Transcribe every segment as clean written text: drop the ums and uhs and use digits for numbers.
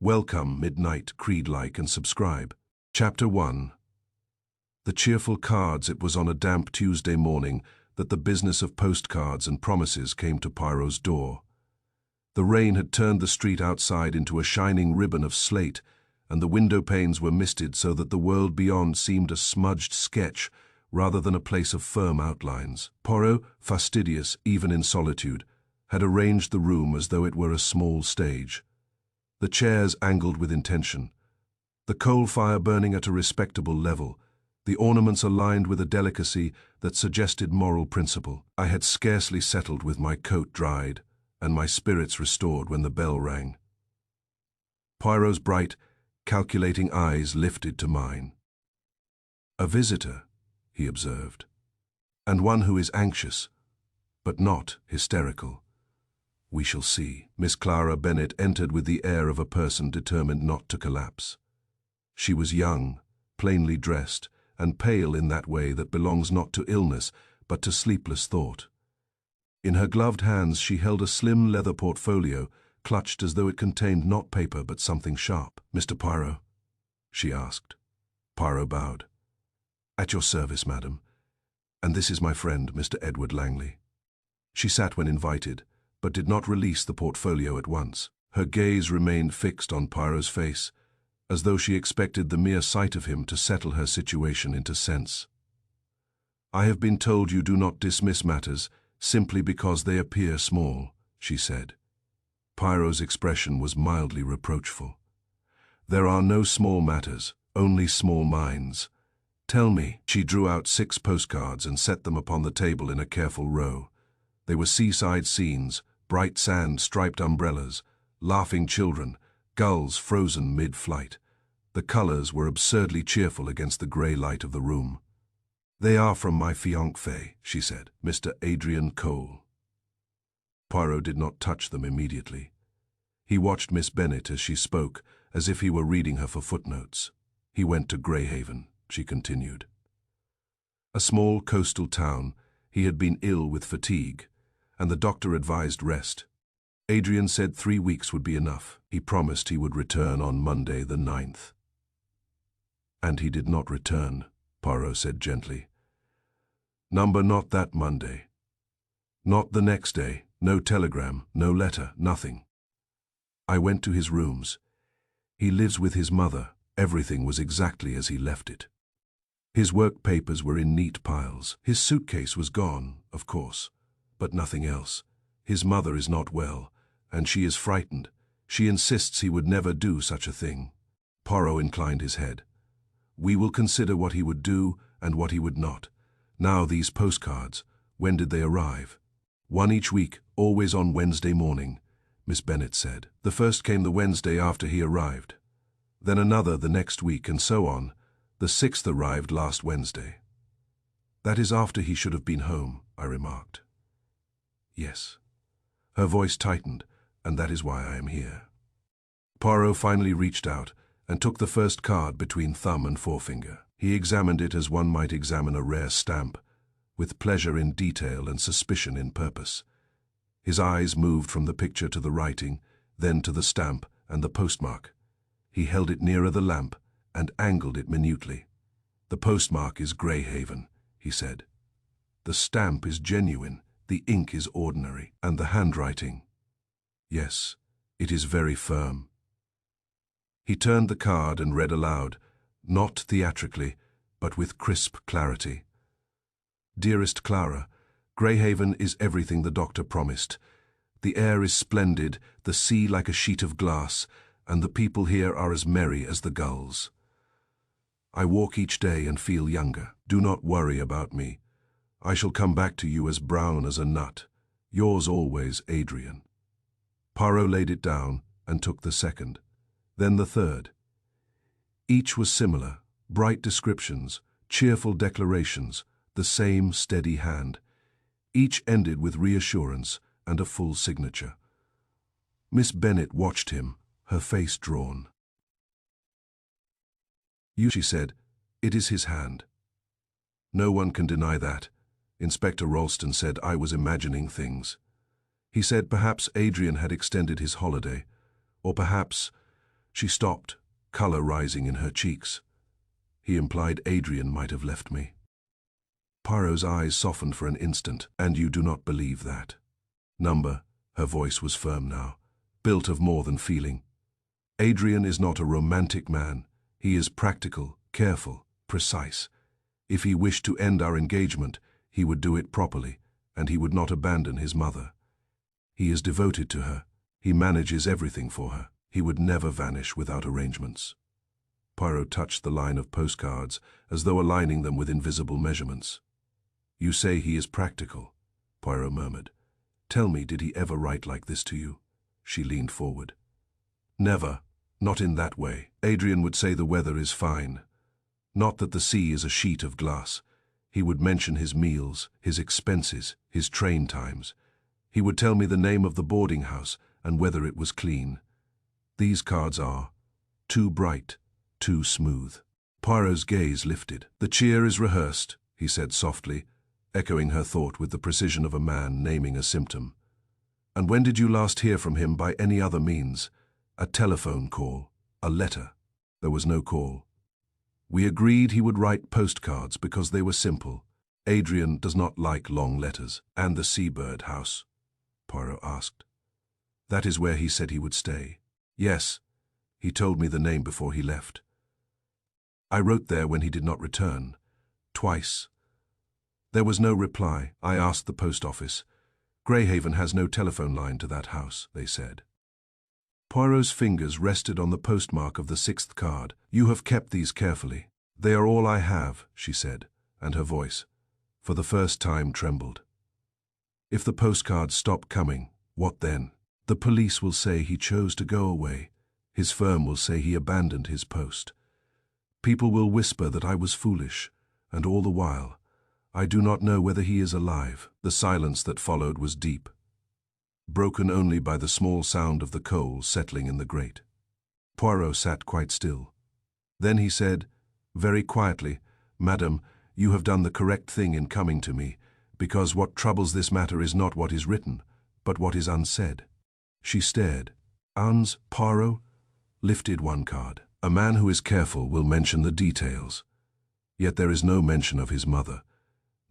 Welcome, midnight, creed-like, and subscribe. Chapter 1. The cheerful cards. It was on a damp Tuesday morning that the business of postcards and promises came to Poirot's door. The rain had turned the street outside into a shining ribbon of slate, and the window panes were misted so that the world beyond seemed a smudged sketch rather than a place of firm outlines. Poirot, fastidious even in solitude, had arranged the room as though it were a small stage. The chairs angled with intention, the coal fire burning at a respectable level, the ornaments aligned with a delicacy that suggested moral principle. I had scarcely settled with my coat dried and my spirits restored when the bell rang. Poirot's bright, calculating eyes lifted to mine. "A visitor," he observed, "and one who is anxious, but not hysterical. We shall see." Miss Clara Bennet entered with the air of a person determined not to collapse. She was young, plainly dressed, and pale in that way that belongs not to illness, but to sleepless thought. In her gloved hands she held a slim leather portfolio, clutched as though it contained not paper but something sharp. "Mr. Poirot?" she asked. Poirot bowed. "At your service, madam. And this is my friend, Mr. Edward Langley." She sat when invited, but did not release the portfolio at once. Her gaze remained fixed on Poirot's face, as though she expected the mere sight of him to settle her situation into sense. "I have been told you do not dismiss matters simply because they appear small," she said. Poirot's expression was mildly reproachful. "There are no small matters, only small minds. Tell me." She drew out 6 postcards and set them upon the table in a careful row. They were seaside scenes, bright sand, striped umbrellas, laughing children, gulls frozen mid-flight. The colors were absurdly cheerful against the grey light of the room. "They are from my fiancé," she said, "Mr. Adrian Cole." Poirot did not touch them immediately. He watched Miss Bennet as she spoke, as if he were reading her for footnotes. "He went to Greyhaven," she continued. "A small coastal town. He had been ill with fatigue, and the doctor advised rest. Adrian said 3 weeks would be enough. He promised he would return on Monday the 9th. "And he did not return," Poirot said gently. "Not that Monday. Not the next day. No telegram, no letter, nothing. I went to his rooms. He lives with his mother. Everything was exactly as he left it. His work papers were in neat piles. His suitcase was gone, of course, but nothing else. His mother is not well, and she is frightened. She insists he would never do such a thing." Poirot inclined his head. "We will consider what he would do and what he would not. Now these postcards, when did they arrive?" "One each week, always on Wednesday morning," Miss Bennet said. "The first came the Wednesday after he arrived. Then another the next week, and so on. The 6th arrived last Wednesday." "That is after he should have been home," I remarked. "Yes." Her voice tightened, "and that is why I am here." Poirot finally reached out and took the first card between thumb and forefinger. He examined it as one might examine a rare stamp, with pleasure in detail and suspicion in purpose. His eyes moved from the picture to the writing, then to the stamp and the postmark. He held it nearer the lamp and angled it minutely. "The postmark is Greyhaven," he said. "The stamp is genuine, the ink is ordinary, and the handwriting. Yes, it is very firm." He turned the card and read aloud, not theatrically, but with crisp clarity. "Dearest Clara, Greyhaven is everything the doctor promised. The air is splendid, the sea like a sheet of glass, and the people here are as merry as the gulls. I walk each day and feel younger. Do not worry about me. I shall come back to you as brown as a nut. Yours always, Adrian." Poirot laid it down and took the second, then the third. Each was similar, bright descriptions, cheerful declarations, the same steady hand. Each ended with reassurance and a full signature. Miss Bennet watched him, her face drawn. "You," she said, "it is his hand." "No one can deny that. Inspector Ralston said I was imagining things. He said perhaps Adrian had extended his holiday, or perhaps She stopped, color rising in her cheeks. He implied Adrian might have left me. Poirot's eyes softened for an instant. And you do not believe that? Number, her voice was firm now, built of more than feeling. Adrian is not a romantic man. He is practical, careful, precise. If he wished to end our engagement, he would do it properly, and he would not abandon his mother. He is devoted to her. He manages everything for her. He would never vanish without arrangements. Poirot touched the line of postcards, as though aligning them with invisible measurements. You say he is practical, Poirot murmured. Tell me, did he ever write like this to you? She leaned forward. Never, not in that way. Adrian would say the weather is fine. Not that the sea is a sheet of glass. He would mention his meals, his expenses, his train times. He would tell me the name of the boarding house and whether it was clean. These cards are too bright, too smooth. Poirot's gaze lifted. The cheer is rehearsed, he said softly, echoing her thought with the precision of a man naming a symptom. And when did you last hear from him by any other means? A telephone call, a letter? There was no call. We agreed he would write postcards because they were simple. Adrian does not like long letters. And the Seaside house? Poirot asked. That is where he said he would stay. Yes, he told me the name before he left. I wrote there when he did not return. Twice. There was no reply. I asked the post office. Greyhaven has no telephone line to that house, they said. Poirot's fingers rested on the postmark of the 6th card. You have kept these carefully. They are all I have, she said, and her voice, for the first time, trembled. If the postcards stop coming, what then? The police will say he chose to go away. His firm will say he abandoned his post. People will whisper that I was foolish, and all the while, I do not know whether he is alive. The silence that followed was deep, broken only by the small sound of the coal settling in the grate. Poirot sat quite still. Then he said, very quietly, Madam, you have done the correct thing in coming to me, because what troubles this matter is not what is written, but what is unsaid. She stared. Hans, Poirot, lifted one card. A man who is careful will mention the details. Yet there is no mention of his mother,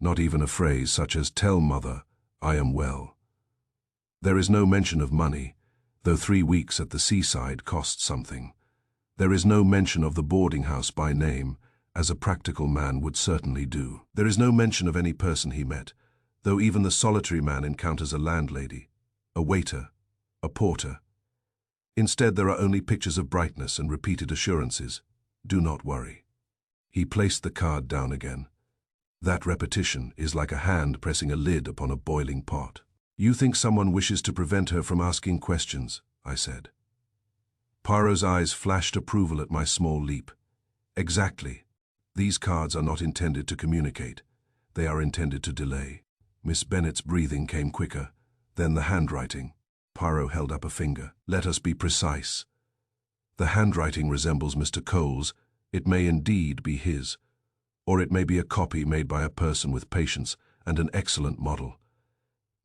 not even a phrase such as, tell mother, I am well. There is no mention of money, though 3 weeks at the Seaside cost something. There is no mention of the boarding house by name, as a practical man would certainly do. There is no mention of any person he met, though even the solitary man encounters a landlady, a waiter, a porter. Instead, there are only pictures of brightness and repeated assurances. Do not worry. He placed the card down again. That repetition is like a hand pressing a lid upon a boiling pot. You think someone wishes to prevent her from asking questions, I said. Poirot's eyes flashed approval at my small leap. Exactly. These cards are not intended to communicate. They are intended to delay. Miss Bennet's breathing came quicker, then the handwriting. Poirot held up a finger. Let us be precise. The handwriting resembles Mr. Cole's. It may indeed be his, or it may be a copy made by a person with patience and an excellent model.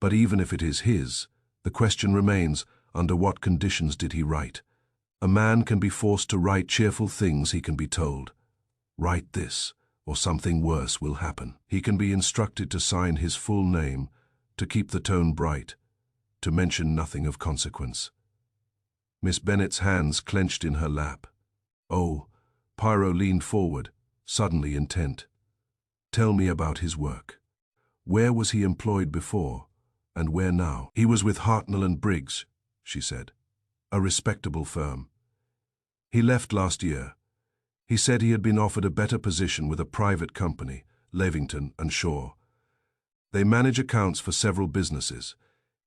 But even if it is his, the question remains, under what conditions did he write? A man can be forced to write cheerful things, he can be told. Write this, or something worse will happen. He can be instructed to sign his full name, to keep the tone bright, to mention nothing of consequence. Miss Bennet's hands clenched in her lap. Oh, Poirot leaned forward, suddenly intent. Tell me about his work. Where was he employed before, and where now? He was with Hartnell and Briggs, she said. A respectable firm. He left last year. He said he had been offered a better position with a private company, Levington and Shaw. They manage accounts for several businesses.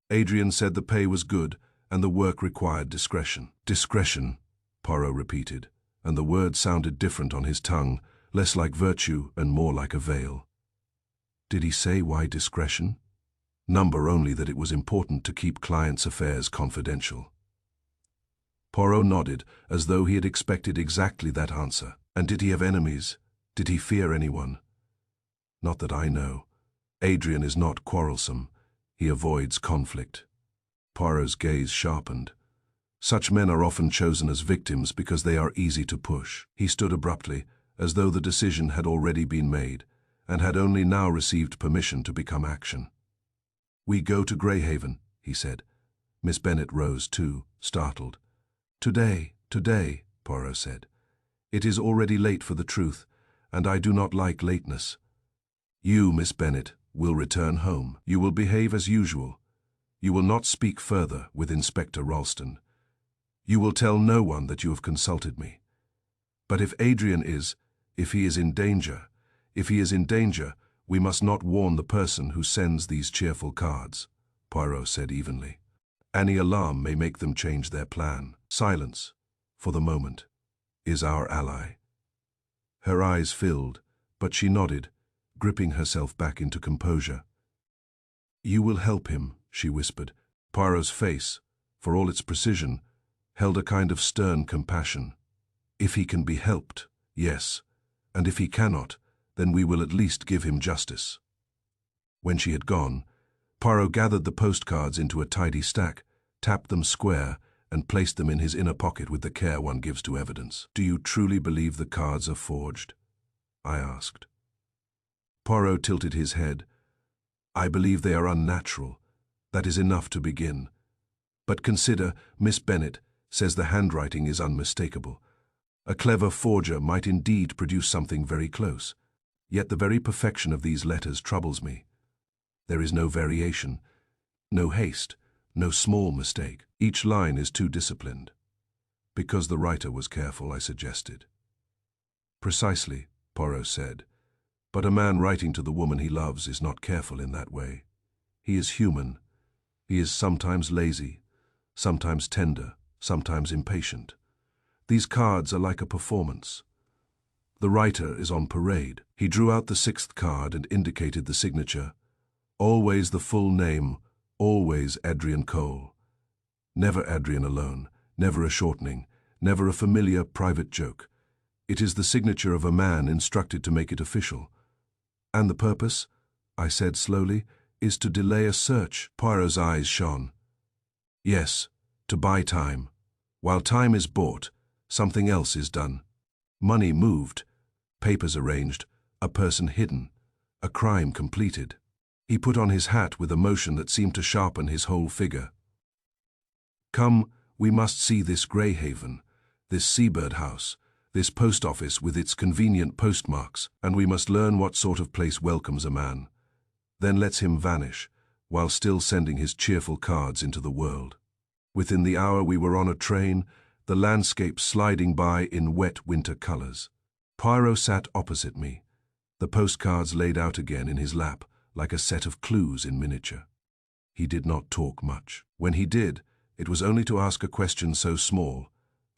Adrian said the pay was good and the work required discretion. Discretion, Poirot repeated, and the word sounded different on his tongue, less like virtue and more like a veil. Did he say why discretion? Number only that it was important to keep clients' affairs confidential. Poirot nodded, as though he had expected exactly that answer. And did he have enemies? Did he fear anyone? Not that I know. Adrian is not quarrelsome. He avoids conflict. Poirot's gaze sharpened. Such men are often chosen as victims because they are easy to push. He stood abruptly, as though the decision had already been made, and had only now received permission to become action. "We go to Greyhaven," he said. Miss Bennet rose too, startled. Today," Poirot said. "It is already late for the truth, and I do not like lateness. You, Miss Bennet, will return home. You will behave as usual. You will not speak further with Inspector Ralston. You will tell no one that you have consulted me. But if he is in danger, we must not warn the person who sends these cheerful cards," Poirot said evenly. "Any alarm may make them change their plan. Silence, for the moment, is our ally." Her eyes filled, but she nodded, gripping herself back into composure. "You will help him," she whispered. Poirot's face, for all its precision, held a kind of stern compassion. "If he can be helped, yes, and if he cannot, then we will at least give him justice." When she had gone, Poirot gathered the postcards into a tidy stack, tapped them square, and placed them in his inner pocket with the care one gives to evidence. "Do you truly believe the cards are forged?" I asked. Poirot tilted his head. "I believe they are unnatural. That is enough to begin. But consider, Miss Bennet says the handwriting is unmistakable. A clever forger might indeed produce something very close. Yet the very perfection of these letters troubles me. There is no variation, no haste, no small mistake. Each line is too disciplined." "Because the writer was careful," I suggested. "Precisely," Poirot said. "But a man writing to the woman he loves is not careful in that way. He is human. He is sometimes lazy, sometimes tender, sometimes impatient. These cards are like a performance. The writer is on parade." He drew out the 6th card and indicated the signature. "Always the full name, always Adrian Cole. Never Adrian alone, never a shortening, never a familiar private joke. It is the signature of a man instructed to make it official." "And the purpose," I said slowly, "is to delay a search." Poirot's eyes shone. "Yes, to buy time. While time is bought, something else is done. Money moved, papers arranged, a person hidden, a crime completed." He put on his hat with a motion that seemed to sharpen his whole figure. "Come, we must see this Greyhaven, this seabird house, this post office with its convenient postmarks, and we must learn what sort of place welcomes a man, then lets him vanish, while still sending his cheerful cards into the world." Within the hour we were on a train, the landscape sliding by in wet winter colors. Poirot sat opposite me, the postcards laid out again in his lap, like a set of clues in miniature. He did not talk much. When he did, it was only to ask a question so small,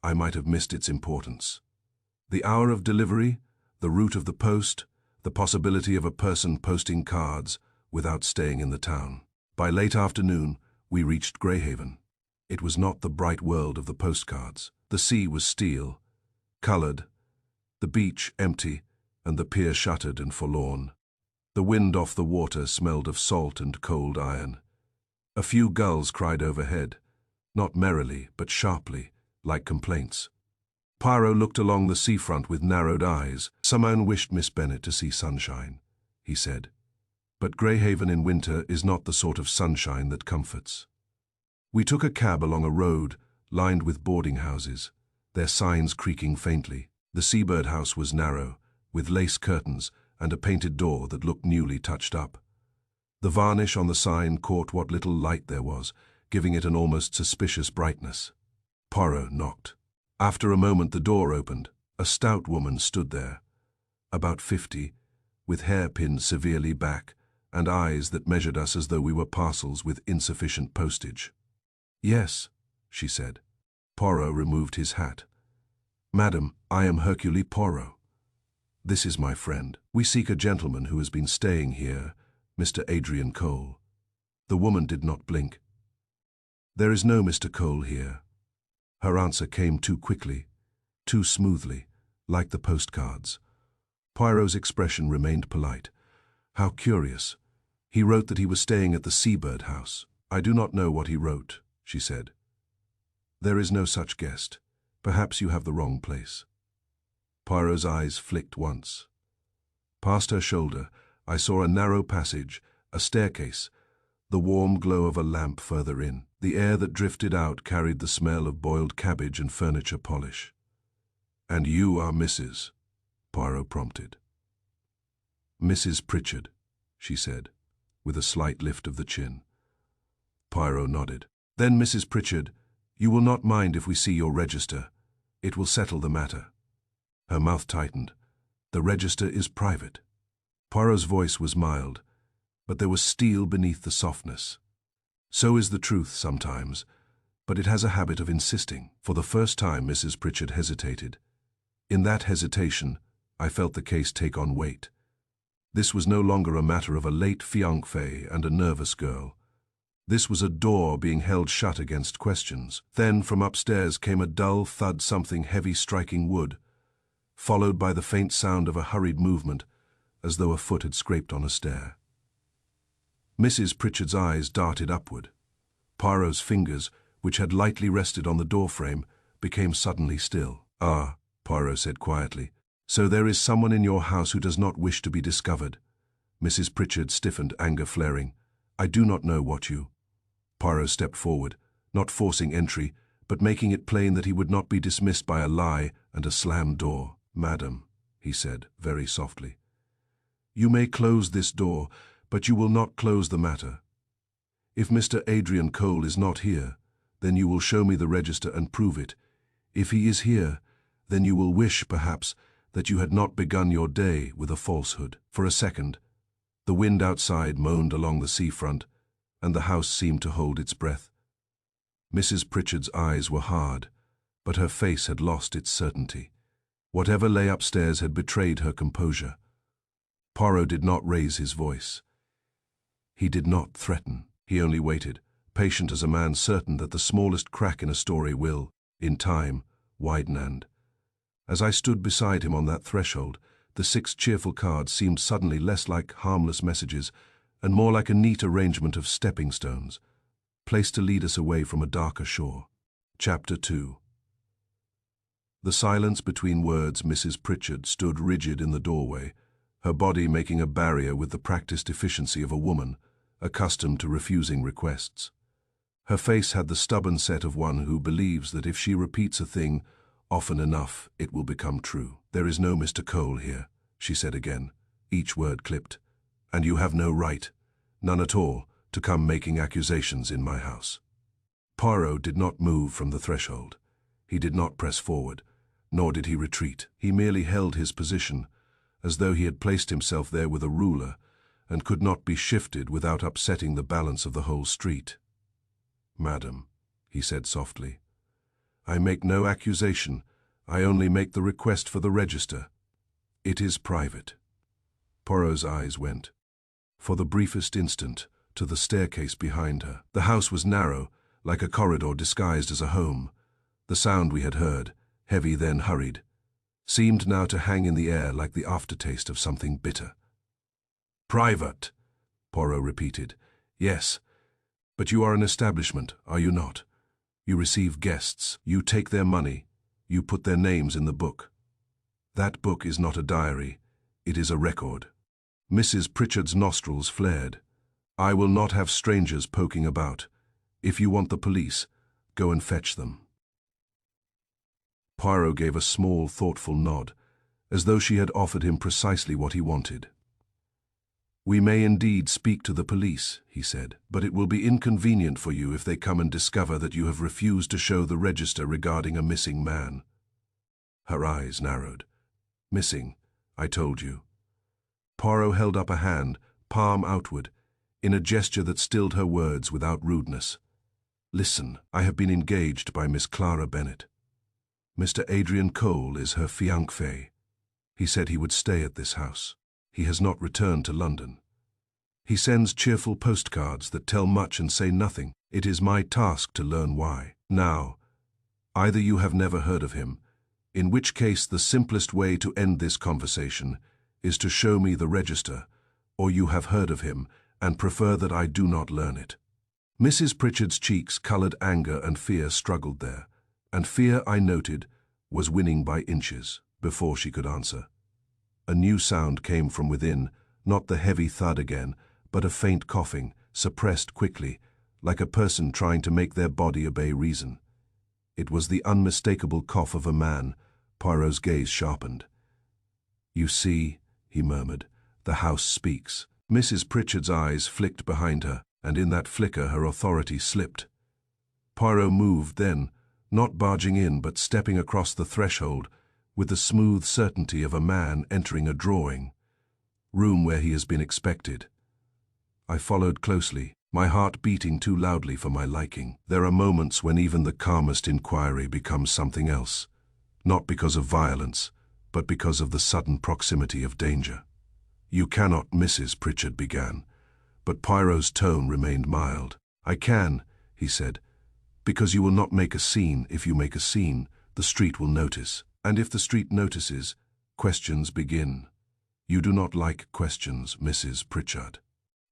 I might have missed its importance. The hour of delivery, the route of the post, the possibility of a person posting cards without staying in the town. By late afternoon, we reached Greyhaven. It was not the bright world of the postcards. The sea was steel, colored, the beach empty, and the pier shuttered and forlorn. The wind off the water smelled of salt and cold iron. A few gulls cried overhead, not merrily, but sharply, like complaints. Poirot looked along the seafront with narrowed eyes. "Someone wished Miss Bennet to see sunshine," he said. "But Greyhaven in winter is not the sort of sunshine that comforts." We took a cab along a road lined with boarding houses, their signs creaking faintly. The seabird house was narrow, with lace curtains and a painted door that looked newly touched up. The varnish on the sign caught what little light there was, giving it an almost suspicious brightness. Poirot knocked. After a moment the door opened. A stout woman stood there, about 50, with hair pinned severely back, and eyes that measured us as though we were parcels with insufficient postage. "Yes," she said. Poirot removed his hat. "Madam, I am Hercule Poirot. This is my friend. We seek a gentleman who has been staying here, Mr. Adrian Cole." The woman did not blink. "There is no Mr. Cole here." Her answer came too quickly, too smoothly, like the postcards. Poirot's expression remained polite. "How curious. He wrote that he was staying at the seabird house." "I do not know what he wrote," she said. There is no such guest. Perhaps you have the wrong place. Poirot's eyes flicked once. Past her shoulder, I saw a narrow passage, a staircase, the warm glow of a lamp further in. The air that drifted out carried the smell of boiled cabbage and furniture polish. "And you are Mrs.?" Poirot prompted. "Mrs. Pritchard," she said, with a slight lift of the chin. Poirot nodded. "Then, Mrs. Pritchard, you will not mind if we see your register. It will settle the matter." Her mouth tightened. "The register is private." Poirot's voice was mild, but there was steel beneath the softness. So is the truth sometimes, but it has a habit of insisting. For the first time, Mrs. Pritchard hesitated. In that hesitation, I felt the case take on weight. This was no longer a matter of a late fiancé and a nervous girl. This was a door being held shut against questions. Then, from upstairs came a dull thud, something heavy striking wood, followed by the faint sound of a hurried movement, as though a foot had scraped on a stair. Mrs. Pritchard's eyes darted upward. Poirot's fingers, which had lightly rested on the doorframe, became suddenly still. "Ah," Poirot said quietly, "so there is someone in your house who does not wish to be discovered." Mrs. Pritchard stiffened, anger flaring. "I do not know what you—" Poirot stepped forward, not forcing entry, but making it plain that he would not be dismissed by a lie and a slammed door. "Madam," he said, very softly, "you may close this door, but you will not close the matter. If Mr. Adrian Cole is not here, then you will show me the register and prove it. If he is here, then you will wish, perhaps, that you had not begun your day with a falsehood." For a second, the wind outside moaned along the seafront, and the house seemed to hold its breath. Mrs. Pritchard's eyes were hard, but her face had lost its certainty. Whatever lay upstairs had betrayed her composure. Poirot did not raise his voice. He did not threaten. He only waited, patient as a man certain that the smallest crack in a story will, in time, widen and— As I stood beside him on that threshold, the 6 cheerful cards seemed suddenly less like harmless messages and more like a neat arrangement of stepping stones, placed to lead us away from a darker shore. Chapter 2. The silence between words. Mrs. Pritchard stood rigid in the doorway, her body making a barrier with the practiced efficiency of a woman, accustomed to refusing requests. Her face had the stubborn set of one who believes that if she repeats a thing often enough, it will become true. "There is no Mr. Cole here," she said again, each word clipped. "And you have no right, none at all, to come making accusations in my house." Poirot did not move from the threshold. He did not press forward, nor did he retreat. He merely held his position, as though he had placed himself there with a ruler and could not be shifted without upsetting the balance of the whole street. "Madam," he said softly, "I make no accusation. I only make the request for the register. It is private." Poirot's eyes went, for the briefest instant, to the staircase behind her. The house was narrow, like a corridor disguised as a home. The sound we had heard, heavy then hurried, seemed now to hang in the air like the aftertaste of something bitter. "Private," Poirot repeated. "Yes, but you are an establishment, are you not? You receive guests, you take their money, you put their names in the book. That book is not a diary, it is a record." Mrs. Pritchard's nostrils flared. "I will not have strangers poking about. If you want the police, go and fetch them." Poirot gave a small, thoughtful nod, as though she had offered him precisely what he wanted. "We may indeed speak to the police," he said, "but it will be inconvenient for you if they come and discover that you have refused to show the register regarding a missing man." Her eyes narrowed. "Missing, I told you." Poirot held up a hand, palm outward, in a gesture that stilled her words without rudeness. "Listen, I have been engaged by Miss Clara Bennet. Mr. Adrian Cole is her fiancé. He said he would stay at this house. He has not returned to London. He sends cheerful postcards that tell much and say nothing. It is my task to learn why. Now, either you have never heard of him, in which case the simplest way to end this conversation is to show me the register, or you have heard of him and prefer that I do not learn it." Mrs. Pritchard's cheeks, colored anger and fear, struggled there. And fear, I noted, was winning by inches before she could answer. A new sound came from within, not the heavy thud again, but a faint coughing, suppressed quickly, like a person trying to make their body obey reason. It was the unmistakable cough of a man. Poirot's gaze sharpened. "You see," he murmured, "the house speaks." Mrs. Pritchard's eyes flicked behind her, and in that flicker her authority slipped. Poirot moved then, not barging in but stepping across the threshold, with the smooth certainty of a man entering a drawing room where he has been expected. I followed closely, my heart beating too loudly for my liking. There are moments when even the calmest inquiry becomes something else, not because of violence, but because of the sudden proximity of danger. "You cannot," Mrs. Pritchard began, but Poirot's tone remained mild. "I can," he said, "because you will not make a scene. If you make a scene, the street will notice. And if the street notices, questions begin. You do not like questions, Mrs. Pritchard."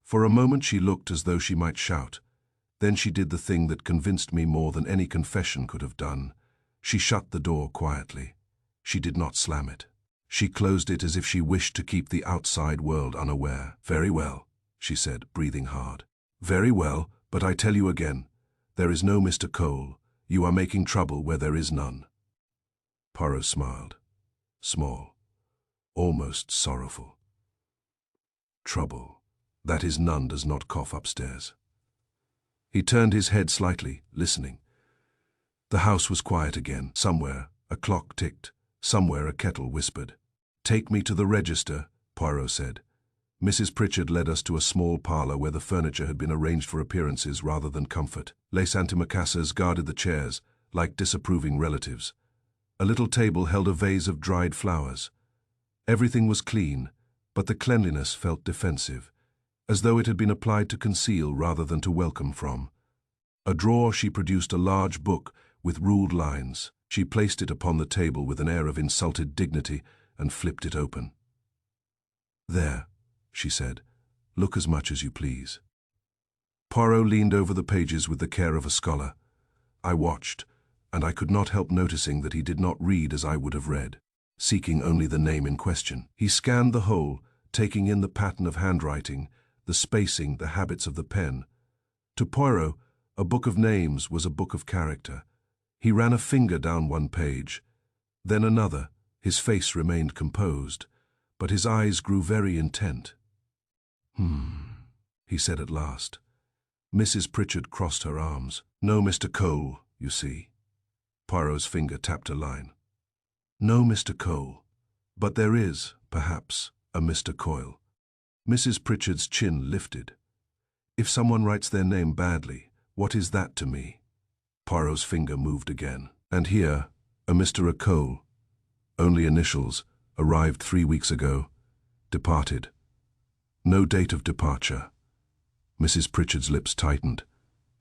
For a moment she looked as though she might shout. Then she did the thing that convinced me more than any confession could have done. She shut the door quietly. She did not slam it. She closed it as if she wished to keep the outside world unaware. "Very well," she said, breathing hard. "Very well, but I tell you again, there is no Mr. Cole. You are making trouble where there is none." Poirot smiled. Small, almost sorrowful. "Trouble. That is, none does not cough upstairs." He turned his head slightly, listening. The house was quiet again. Somewhere a clock ticked. Somewhere a kettle whispered. "Take me to the register," Poirot said. Mrs. Pritchard led us to a small parlour where the furniture had been arranged for appearances rather than comfort. Lace antimacassars guarded the chairs, like disapproving relatives. A little table held a vase of dried flowers. Everything was clean, but the cleanliness felt defensive, as though it had been applied to conceal rather than to welcome from. A drawer, she produced a large book with ruled lines. She placed it upon the table with an air of insulted dignity and flipped it open. "There," she said, "look as much as you please." Poirot leaned over the pages with the care of a scholar. I watched, and I could not help noticing that he did not read as I would have read, seeking only the name in question. He scanned the whole, taking in the pattern of handwriting, the spacing, the habits of the pen. To Poirot, a book of names was a book of character. He ran a finger down one page, then another. His face remained composed, but his eyes grew very intent. He said at last. Mrs. Pritchard crossed her arms. "No Mr. Cole, you see." Poirot's finger tapped a line. "No Mr. Cole, but there is, perhaps, a Mr. Coyle." Mrs. Pritchard's chin lifted. "If someone writes their name badly, what is that to me?" Poirot's finger moved again. "And here, a Mr. Hercule, only initials, arrived 3 weeks ago, departed. No date of departure." Mrs. Pritchard's lips tightened.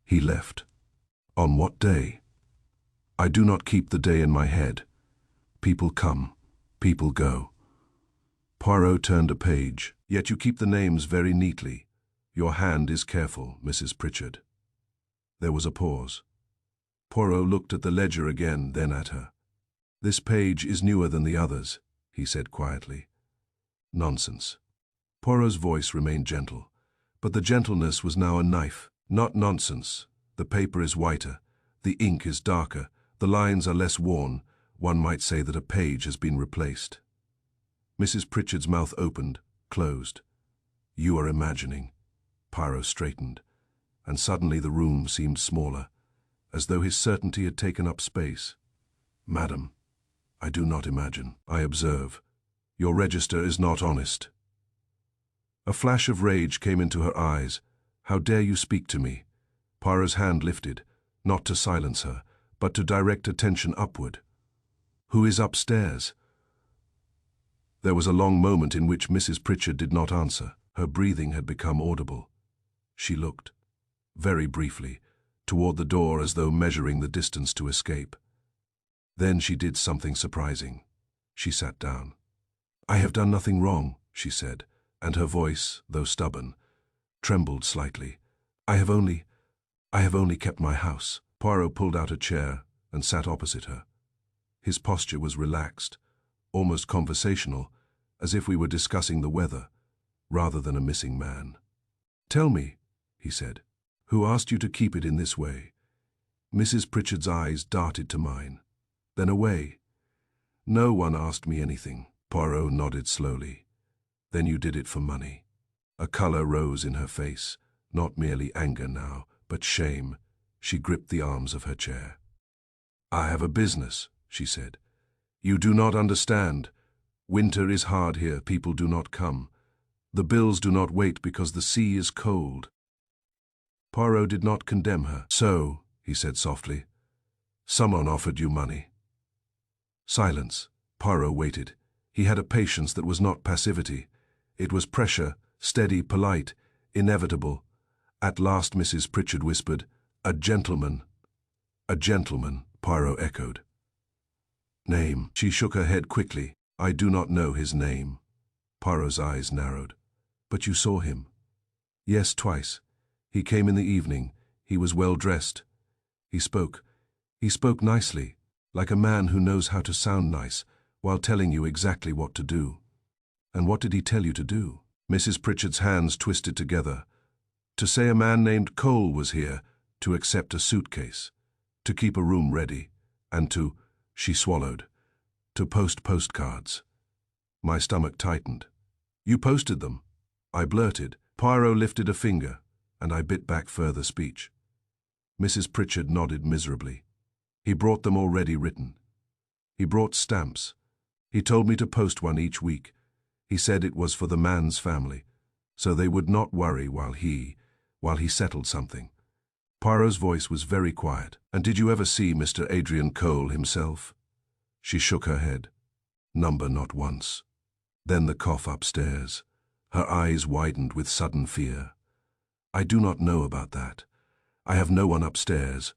"He left. On what day?" "I do not keep the day in my head. People come, people go." Poirot turned a page. "Yet you keep the names very neatly. Your hand is careful, Mrs. Pritchard." There was a pause. Poirot looked at the ledger again, then at her. "This page is newer than the others," he said quietly. "Nonsense." Poirot's voice remained gentle, but the gentleness was now a knife. "Not nonsense. The paper is whiter, the ink is darker, the lines are less worn. One might say that a page has been replaced." Mrs. Pritchard's mouth opened, closed. "You are imagining." Poirot straightened, and suddenly the room seemed smaller, as though his certainty had taken up space. "Madam, I do not imagine. I observe. Your register is not honest." A flash of rage came into her eyes. "How dare you speak to me?" Poirot's hand lifted, not to silence her, but to direct attention upward. "Who is upstairs?" There was a long moment in which Mrs. Pritchard did not answer. Her breathing had become audible. She looked, very briefly, toward the door as though measuring the distance to escape. Then she did something surprising. She sat down. "I have done nothing wrong," she said, and her voice, though stubborn, trembled slightly. I have only kept my house." Poirot pulled out a chair and sat opposite her. His posture was relaxed, almost conversational, as if we were discussing the weather, rather than a missing man. "Tell me," he said, "who asked you to keep it in this way?" Mrs. Pritchard's eyes darted to mine, then away. "No one asked me anything." Poirot nodded slowly. "Then you did it for money." A color rose in her face, not merely anger now, but shame. She gripped the arms of her chair. "I have a business," she said. "You do not understand. Winter is hard here, people do not come. The bills do not wait because the sea is cold." Poirot did not condemn her. "So," he said softly, "someone offered you money." Silence. Poirot waited. He had a patience that was not passivity. It was pressure, steady, polite, inevitable. At last Mrs. Pritchard whispered, "A gentleman." "A gentleman," Poirot echoed. "Name?" She shook her head quickly. "I do not know his name." Poirot's eyes narrowed. "But you saw him?" "Yes, twice. He came in the evening. He was well dressed. He spoke. He spoke nicely, like a man who knows how to sound nice, while telling you exactly what to do." "And what did he tell you to do?" Mrs. Pritchard's hands twisted together. "To say a man named Cole was here, to accept a suitcase, to keep a room ready, and to," she swallowed, "to post postcards." My stomach tightened. "You posted them?" I blurted. Poirot lifted a finger, and I bit back further speech. Mrs. Pritchard nodded miserably. "He brought them already written. He brought stamps. He told me to post one each week. He said it was for the man's family, so they would not worry while he settled something." Poirot's voice was very quiet. "And did you ever see Mr. Adrian Cole himself?" She shook her head. "Number not once." Then the cough upstairs. Her eyes widened with sudden fear. "I do not know about that. I have no one upstairs.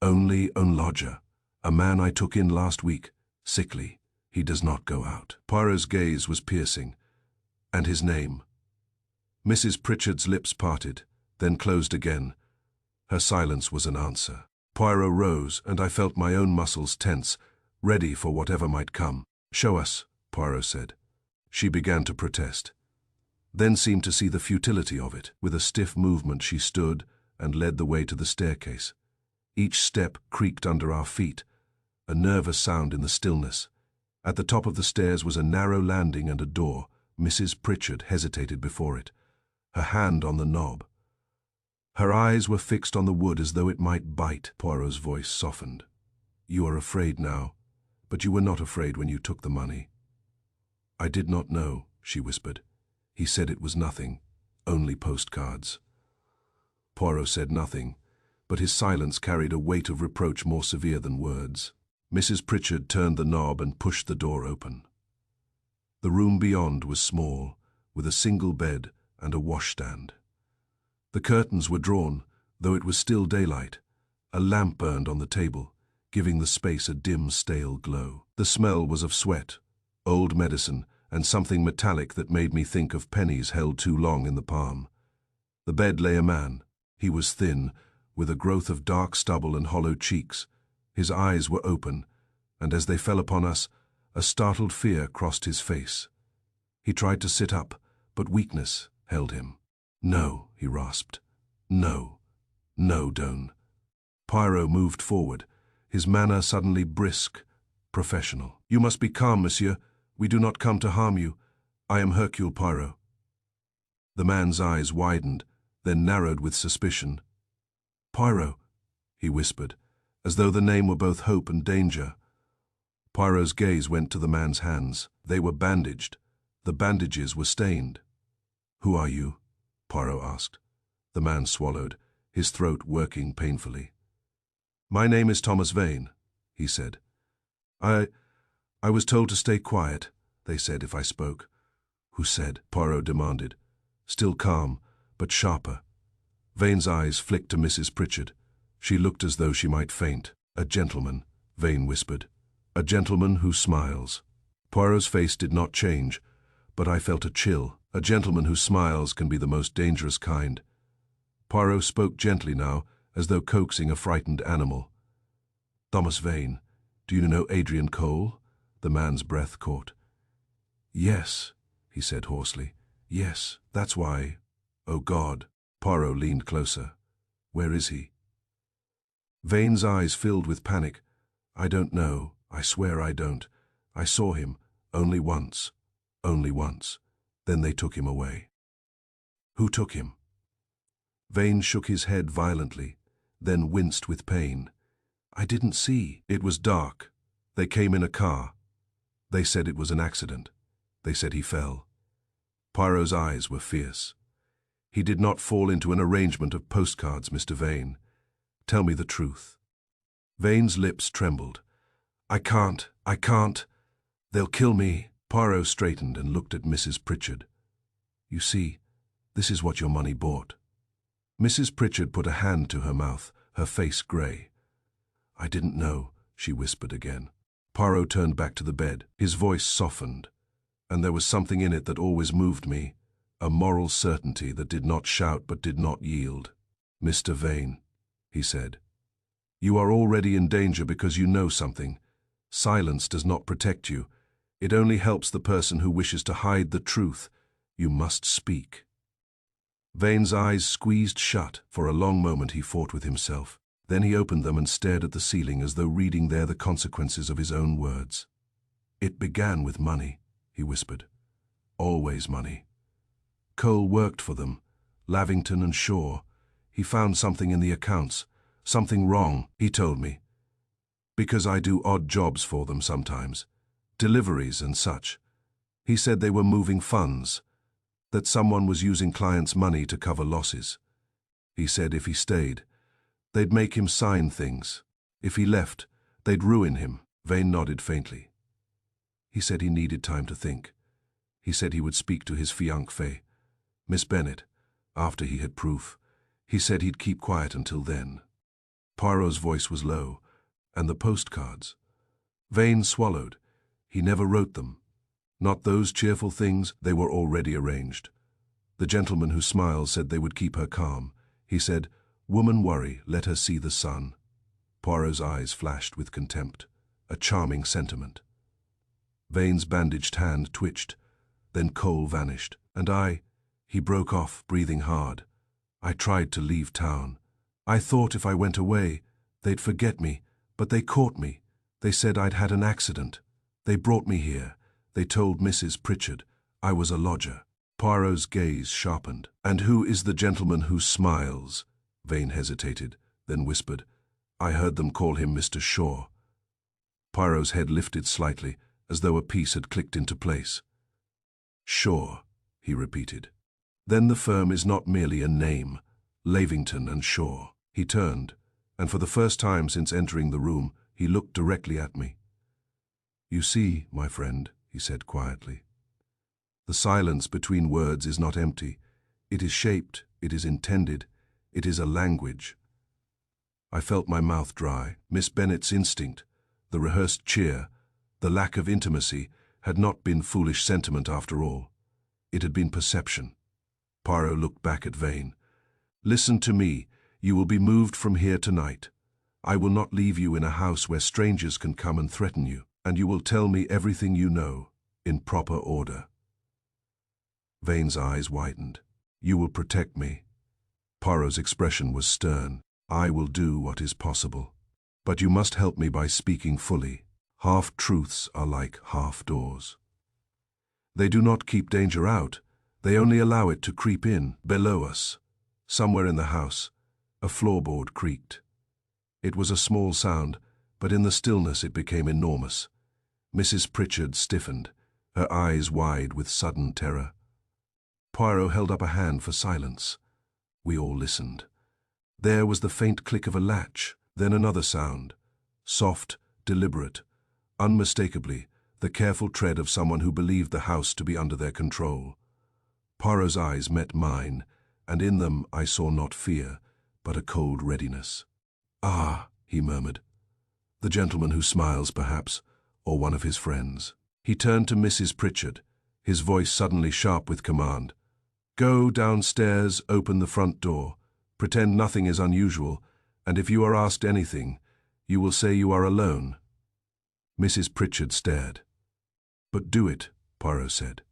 Only un lodger, a man I took in last week, sickly. He does not go out." Poirot's gaze was piercing. "And his name?" Mrs. Pritchard's lips parted, then closed again. Her silence was an answer. Poirot rose, and I felt my own muscles tense, ready for whatever might come. "Show us," Poirot said. She began to protest, then seemed to see the futility of it. With a stiff movement she stood and led the way to the staircase. Each step creaked under our feet, a nervous sound in the stillness. At the top of the stairs was a narrow landing and a door. Mrs. Pritchard hesitated before it, her hand on the knob. Her eyes were fixed on the wood as though it might bite. Poirot's voice softened. "You are afraid now, but you were not afraid when you took the money." "I did not know," she whispered. "He said it was nothing, only postcards." Poirot said nothing, but his silence carried a weight of reproach more severe than words. Mrs. Pritchard turned the knob and pushed the door open. The room beyond was small, with a single bed and a washstand. The curtains were drawn, though it was still daylight. A lamp burned on the table, giving the space a dim, stale glow. The smell was of sweat, old medicine, and something metallic that made me think of pennies held too long in the palm. The bed lay a man. He was thin, with a growth of dark stubble and hollow cheeks. His eyes were open, and as they fell upon us, a startled fear crossed his face. He tried to sit up, but weakness held him. "No," he rasped. "No. No, don't." Poirot moved forward, his manner suddenly brisk, professional. "You must be calm, monsieur. We do not come to harm you. I am Hercule Poirot." The man's eyes widened, then narrowed with suspicion. "Poirot," he whispered, as though the name were both hope and danger. Poirot's gaze went to the man's hands. They were bandaged. The bandages were stained. "Who are you?" Poirot asked. The man swallowed, his throat working painfully. "My name is Thomas Vane," he said. I was told to stay quiet, they said if I spoke." "Who said?" Poirot demanded, still calm, but sharper. Vane's eyes flicked to Mrs. Pritchard. She looked as though she might faint. "A gentleman," Vane whispered. "A gentleman who smiles." Poirot's face did not change, but I felt a chill. A gentleman who smiles can be the most dangerous kind. Poirot spoke gently now, as though coaxing a frightened animal. Thomas Vane. Do you know Adrian Cole? The man's breath caught. Yes, he said hoarsely. Yes, that's why. Oh God. Poirot leaned closer. Where is he? Vane's eyes filled with panic. I don't know. I swear I don't. I saw him. Only once. Only once. Then they took him away. Who took him? Vane shook his head violently, then winced with pain. I didn't see. It was dark. They came in a car. They said it was an accident. They said he fell. Poirot's eyes were fierce. He did not fall into an arrangement of postcards, Mr. Vane. Tell me the truth. Vane's lips trembled. I can't. They'll kill me. Poirot straightened and looked at Mrs. Pritchard. You see, this is what your money bought. Mrs. Pritchard put a hand to her mouth, her face grey. I didn't know, she whispered again. Poirot turned back to the bed. His voice softened, and there was something in it that always moved me, a moral certainty that did not shout but did not yield. Mr. Vane, he said, you are already in danger because you know something. Silence does not protect you. It only helps the person who wishes to hide the truth. You must speak. Vane's eyes squeezed shut. For a long moment he fought with himself. Then he opened them and stared at the ceiling as though reading there the consequences of his own words. It began with money, he whispered. Always money. Cole worked for them, Lavington and Shaw. He found something in the accounts, something wrong, he told me. Because I do odd jobs for them sometimes, deliveries and such. He said they were moving funds, that someone was using clients' money to cover losses. He said if he stayed, they'd make him sign things. If he left, they'd ruin him. Vane nodded faintly. He said he needed time to think. He said he would speak to his fiancée, Miss Bennet, after he had proof. He said he'd keep quiet until then. Poirot's voice was low. And the postcards? Vane swallowed. He never wrote them. Not those cheerful things, they were already arranged. The gentleman who smiled said they would keep her calm. He said, woman worry, let her see the sun. Poirot's eyes flashed with contempt. A charming sentiment. Vane's bandaged hand twitched. Then Cole vanished. And he broke off, breathing hard. I tried to leave town. I thought if I went away, they'd forget me, but they caught me. They said I'd had an accident. They brought me here. They told Mrs. Pritchard I was a lodger. Poirot's gaze sharpened. And who is the gentleman who smiles? Vane hesitated, then whispered, I heard them call him Mr. Shaw. Poirot's head lifted slightly, as though a piece had clicked into place. Shaw, he repeated. Then the firm is not merely a name, Lavington and Shaw. He turned, and for the first time since entering the room, he looked directly at me. You see, my friend, he said quietly, the silence between words is not empty. It is shaped, it is intended, it is a language. I felt my mouth dry. Miss Bennet's instinct, the rehearsed cheer, the lack of intimacy, had not been foolish sentiment after all. It had been perception. Poirot looked back at Vane. Listen to me. You will be moved from here tonight. I will not leave you in a house where strangers can come and threaten you, and you will tell me everything you know, in proper order. Vane's eyes widened. You will protect me. Poirot's expression was stern. I will do what is possible. But you must help me by speaking fully. Half-truths are like half-doors. They do not keep danger out. They only allow it to creep in. Below us, somewhere in the house, a floorboard creaked. It was a small sound, but in the stillness it became enormous. Mrs. Pritchard stiffened, her eyes wide with sudden terror. Poirot held up a hand for silence. We all listened. There was the faint click of a latch, then another sound. Soft, deliberate, unmistakably, the careful tread of someone who believed the house to be under their control. Poirot's eyes met mine, and in them I saw not fear, but a cold readiness. Ah, he murmured. The gentleman who smiles, perhaps, or one of his friends. He turned to Mrs. Pritchard, his voice suddenly sharp with command. Go downstairs, open the front door, pretend nothing is unusual, and if you are asked anything, You will say you are alone." Mrs. Pritchard stared. "But do it," Poirot said.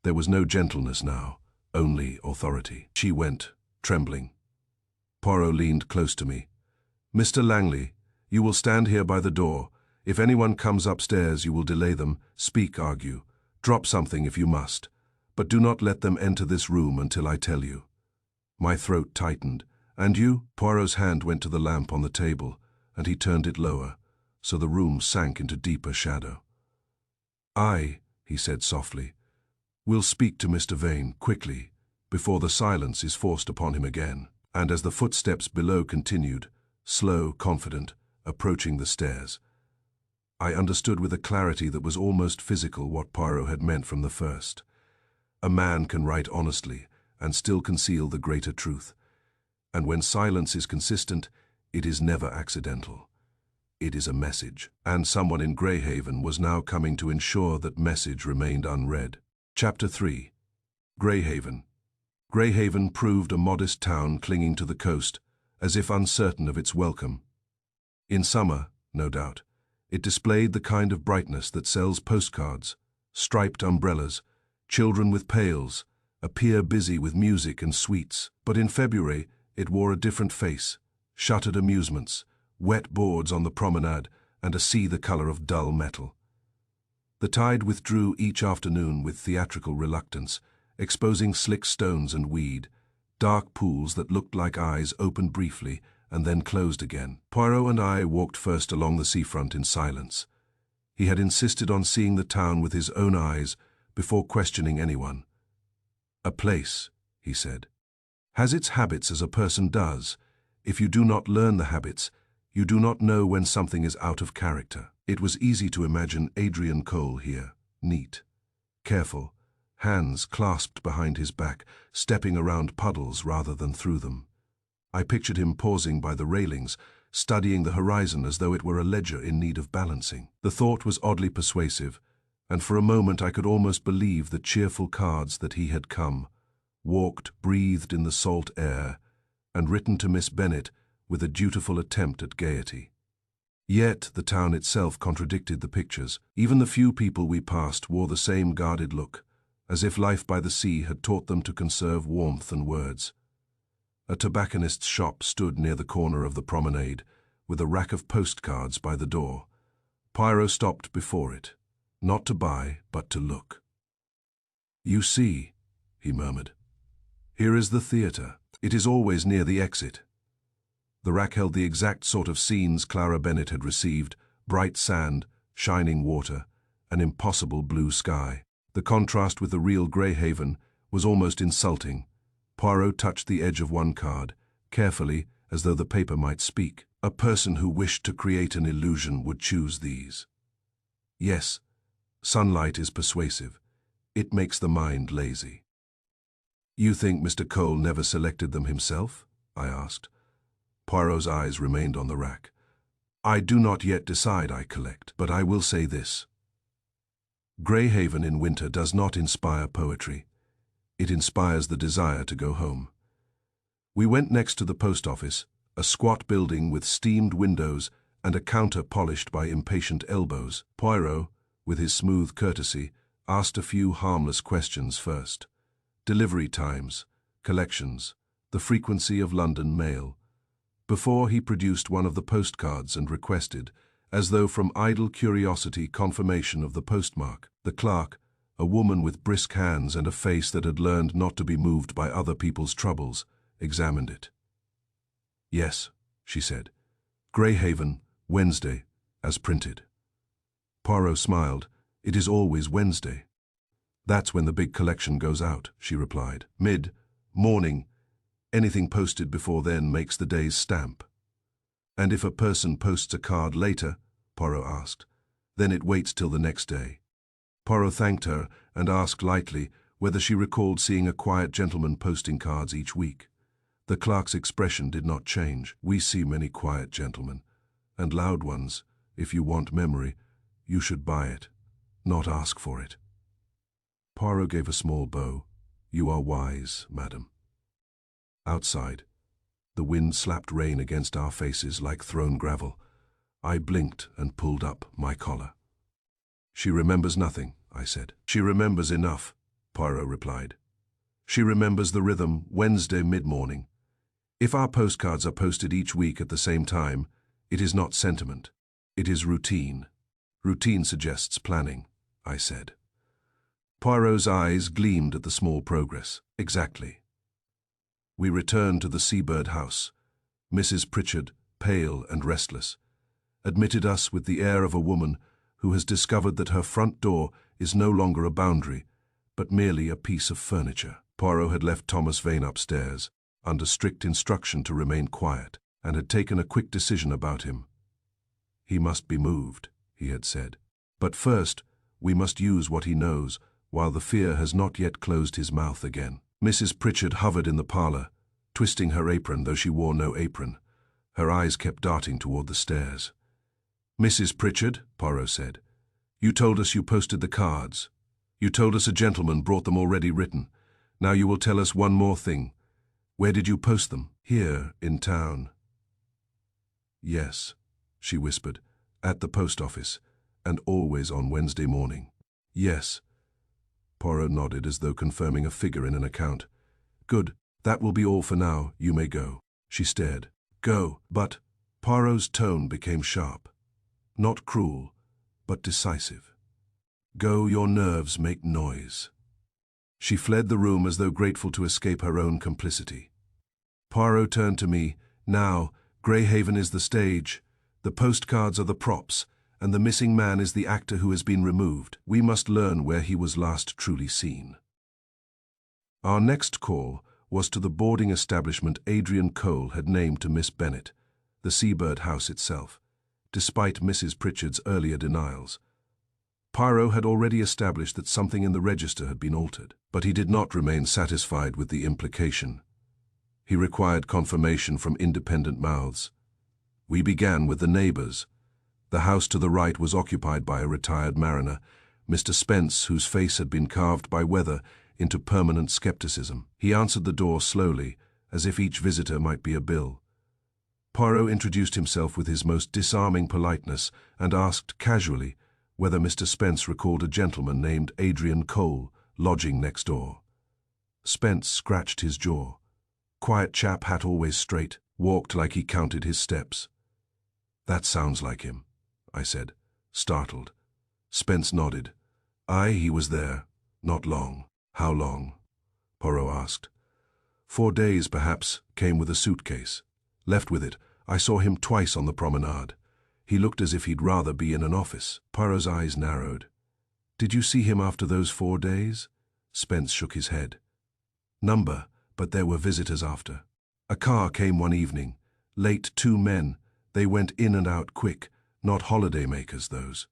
There was no gentleness now, only authority. She went, trembling. Poirot leaned close to me. "Mr. Langley, you will stand here by the door. If anyone comes upstairs, you will delay them, speak, argue. Drop something if you must. But do not let them enter this room until I tell you." My throat tightened. "And you?" Poirot's hand went to the lamp on the table, and he turned it lower, so the room sank into deeper shadow. "I," he said softly, "will speak to Mr. Vane, quickly, before the silence is forced upon him again." And as the footsteps below continued, slow, confident, approaching the stairs, I understood with a clarity that was almost physical what Poirot had meant from the first. A man can write honestly and still conceal the greater truth. And when silence is consistent, it is never accidental. It is a message, and someone in Greyhaven was now coming to ensure that message remained unread. Chapter 3. Greyhaven. Greyhaven proved a modest town clinging to the coast, as if uncertain of its welcome. In summer, no doubt, it displayed the kind of brightness that sells postcards, striped umbrellas, children with pails, a pier busy with music and sweets. But in February, it wore a different face: shuttered amusements, wet boards on the promenade, and a sea the color of dull metal. The tide withdrew each afternoon with theatrical reluctance, exposing slick stones and weed, dark pools that looked like eyes opened briefly and then closed again. Poirot and I walked first along the seafront in silence. He had insisted on seeing the town with his own eyes before questioning anyone. "A place," he said, "has its habits as a person does. If you do not learn the habits, you do not know when something is out of character." It was easy to imagine Adrian Cole here, neat, careful, hands clasped behind his back, stepping around puddles rather than through them. I pictured him pausing by the railings, studying the horizon as though it were a ledger in need of balancing. The thought was oddly persuasive, and for a moment I could almost believe the cheerful cards that he had come, walked, breathed in the salt air, and written to Miss Bennet with a dutiful attempt at gaiety. Yet the town itself contradicted the pictures. Even the few people we passed wore the same guarded look, as if life by the sea had taught them to conserve warmth and words. A tobacconist's shop stood near the corner of the promenade, with a rack of postcards by the door. Poirot stopped before it, not to buy, but to look. "You see," he murmured, "here is the theatre. It is always near the exit." The rack held the exact sort of scenes Clara Bennet had received: bright sand, shining water, an impossible blue sky. The contrast with the real Greyhaven was almost insulting. Poirot touched the edge of one card, carefully, as though the paper might speak. A person who wished to create an illusion would choose these. Yes, sunlight is persuasive. It makes the mind lazy. "You think Mr. Cole never selected them himself?" I asked. Poirot's eyes remained on the rack. "I do not yet decide I collect, but I will say this. Greyhaven in winter does not inspire poetry. It inspires the desire to go home." We went next to the post office, a squat building with steamed windows and a counter polished by impatient elbows. Poirot, with his smooth courtesy, asked a few harmless questions first. Delivery times, collections, the frequency of London mail. Before he produced one of the postcards and requested, as though from idle curiosity, confirmation of the postmark. The clerk, a woman with brisk hands and a face that had learned not to be moved by other people's troubles, examined it. "Yes," she said. "Greyhaven, Wednesday, as printed." Poirot smiled. "It is always Wednesday." "That's when the big collection goes out," she replied. "Mid-morning. Anything posted before then makes the day's stamp." "And if a person posts a card later," Poirot asked, "then it waits till the next day." Poirot thanked her and asked lightly whether she recalled seeing a quiet gentleman posting cards each week. The clerk's expression did not change. "We see many quiet gentlemen, and loud ones. If you want memory, you should buy it, not ask for it." Poirot gave a small bow. "You are wise, madam." Outside, the wind slapped rain against our faces like thrown gravel. I blinked and pulled up my collar. She remembers nothing, I said. She remembers enough, Poirot replied. She remembers the rhythm Wednesday mid-morning. If our postcards are posted each week at the same time, it is not sentiment. It is routine. Routine suggests planning, I said. Poirot's eyes gleamed at the small progress. Exactly. We returned to the seabird house. Mrs. Pritchard, pale and restless, admitted us with the air of a woman who has discovered that her front door is no longer a boundary, but merely a piece of furniture. Poirot had left Thomas Vane upstairs, under strict instruction to remain quiet, and had taken a quick decision about him. He must be moved, he had said. But first, we must use what he knows, while the fear has not yet closed his mouth again. Mrs. Pritchard hovered in the parlour, twisting her apron, though she wore no apron. Her eyes kept darting toward the stairs. "Mrs. Pritchard," Poirot said, "you told us you posted the cards. You told us a gentleman brought them already written. Now you will tell us one more thing. Where did you post them?" "Here, in town." "Yes," she whispered, "at the post office, and always on Wednesday morning." "Yes." Poirot nodded as though confirming a figure in an account. "Good, that will be all for now. You may go." She stared. "Go." But Poirot's tone became sharp. Not cruel, but decisive. "Go, your nerves make noise." She fled the room as though grateful to escape her own complicity. Poirot turned to me. "Now, Greyhaven is the stage, the postcards are the props, and the missing man is the actor who has been removed. We must learn where he was last truly seen." Our next call was to the boarding establishment Adrian Cole had named to Miss Bennet, the seabird house itself, despite Mrs. Pritchard's earlier denials. Poirot had already established that something in the register had been altered, but he did not remain satisfied with the implication. He required confirmation from independent mouths. We began with the neighbours. The house to the right was occupied by a retired mariner, Mr. Spence, whose face had been carved by weather into permanent skepticism. He answered the door slowly, as if each visitor might be a bill. Poirot introduced himself with his most disarming politeness and asked casually whether Mr. Spence recalled a gentleman named Adrian Cole lodging next door. Spence scratched his jaw. Quiet chap, hat always straight, walked like he counted his steps. "That sounds like him," I said, startled. Spence nodded. "Aye, he was there. Not long." "How long?" Poirot asked. 4 days, perhaps. Came with a suitcase. Left with it. I saw him twice on the promenade. He looked as if he'd rather be in an office." Poirot's eyes narrowed. "Did you see him after those 4 days?" Spence shook his head. "Number, but there were visitors after. A car came one evening. Late 2 men. They went in and out quick. Not holiday makers, those."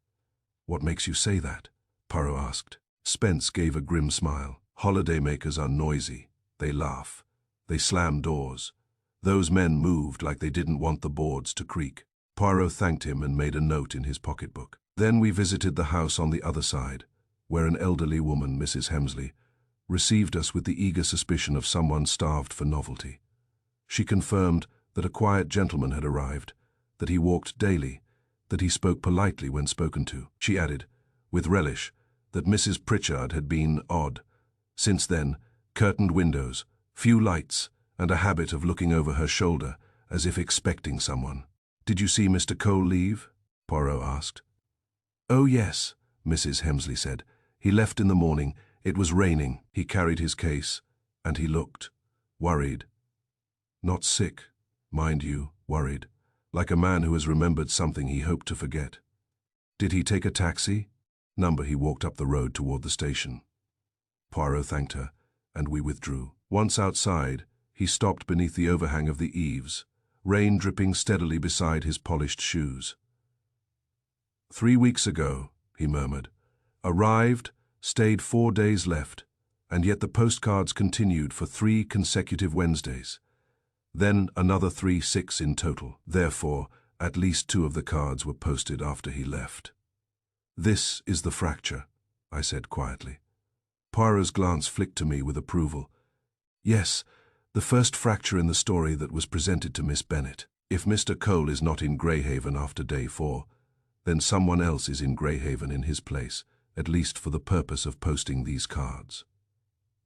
"What makes you say that?" Poirot asked. Spence gave a grim smile. "Holiday makers are noisy. They laugh. They slam doors. Those men moved like they didn't want the boards to creak." Poirot thanked him and made a note in his pocketbook. Then we visited the house on the other side, where an elderly woman, Mrs. Hemsley, received us with the eager suspicion of someone starved for novelty. She confirmed that a quiet gentleman had arrived, that he walked daily, that he spoke politely when spoken to. She added, with relish, that Mrs. Pritchard had been odd. Since then, curtained windows, few lights, and a habit of looking over her shoulder as if expecting someone. "Did you see Mr. Cole leave?" Poirot asked. "Oh yes," Mrs. Hemsley said. "He left in the morning. It was raining. He carried his case, and he looked worried. Not sick, mind you, worried, like a man who has remembered something he hoped to forget." "Did he take a taxi?" "Number, he walked up the road toward the station." Poirot thanked her, and we withdrew. Once outside, he stopped beneath the overhang of the eaves, rain dripping steadily beside his polished shoes. "3 weeks ago," he murmured. "Arrived, stayed 4 days left, and yet the postcards continued for 3 consecutive Wednesdays. Then another 3, 6 in total. Therefore, at least 2 of the cards were posted after he left." "This is the fracture," I said quietly. Poirot's glance flicked to me with approval. "Yes, the first fracture in the story that was presented to Miss Bennet." If Mr. Cole is not in Greyhaven after day 4, then someone else is in Greyhaven in his place, at least for the purpose of posting these cards.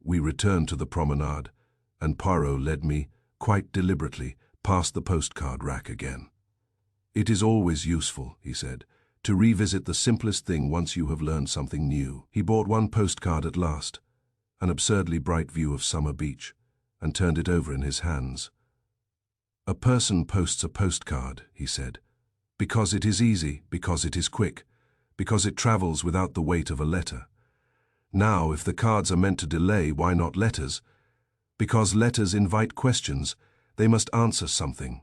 We returned to the promenade, and Poirot led me, quite deliberately, past the postcard rack again. "It is always useful," he said, "to revisit the simplest thing once you have learned something new." He bought one postcard at last, an absurdly bright view of Summer Beach, and turned it over in his hands. "A person posts a postcard," he said, "because it is easy, because it is quick, because it travels without the weight of a letter. Now, if the cards are meant to delay, why not letters? Because letters invite questions. They must answer something.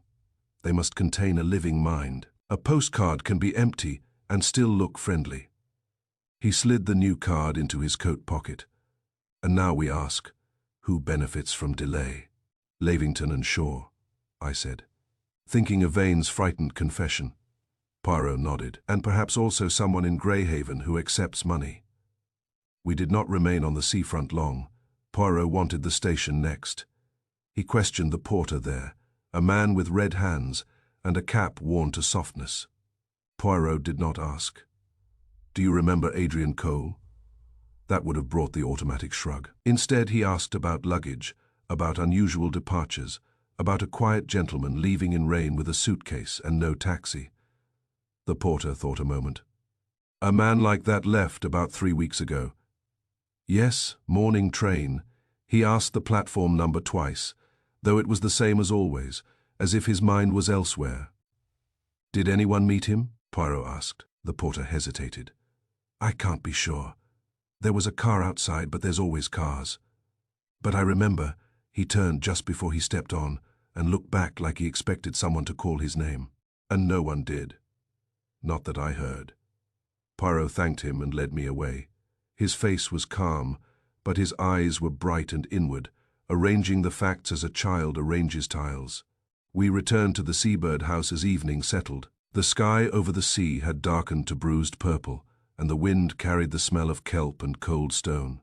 They must contain a living mind. A postcard can be empty and still look friendly." He slid the new card into his coat pocket. "And now we ask, who benefits from delay?" "Lavington and Shaw," I said, thinking of Vane's frightened confession. Poirot nodded. "And perhaps also someone in Greyhaven who accepts money." We did not remain on the seafront long. Poirot wanted the station next. He questioned the porter there, a man with red hands and a cap worn to softness. Poirot did not ask, "Do you remember Adrian Cole?" That would have brought the automatic shrug. Instead, he asked about luggage, about unusual departures, about a quiet gentleman leaving in rain with a suitcase and no taxi. The porter thought a moment. "A man like that left about 3 weeks ago." "Yes, morning train." He asked the platform number twice, though it was the same as always, as if his mind was elsewhere. "Did anyone meet him?" Poirot asked. The porter hesitated. "I can't be sure. There was a car outside, but there's always cars. But I remember he turned just before he stepped on and looked back like he expected someone to call his name. And no one did. Not that I heard." Poirot thanked him and led me away. His face was calm, but his eyes were bright and inward, arranging the facts as a child arranges tiles. We returned to the Seabird house as evening settled. The sky over the sea had darkened to bruised purple, and the wind carried the smell of kelp and cold stone.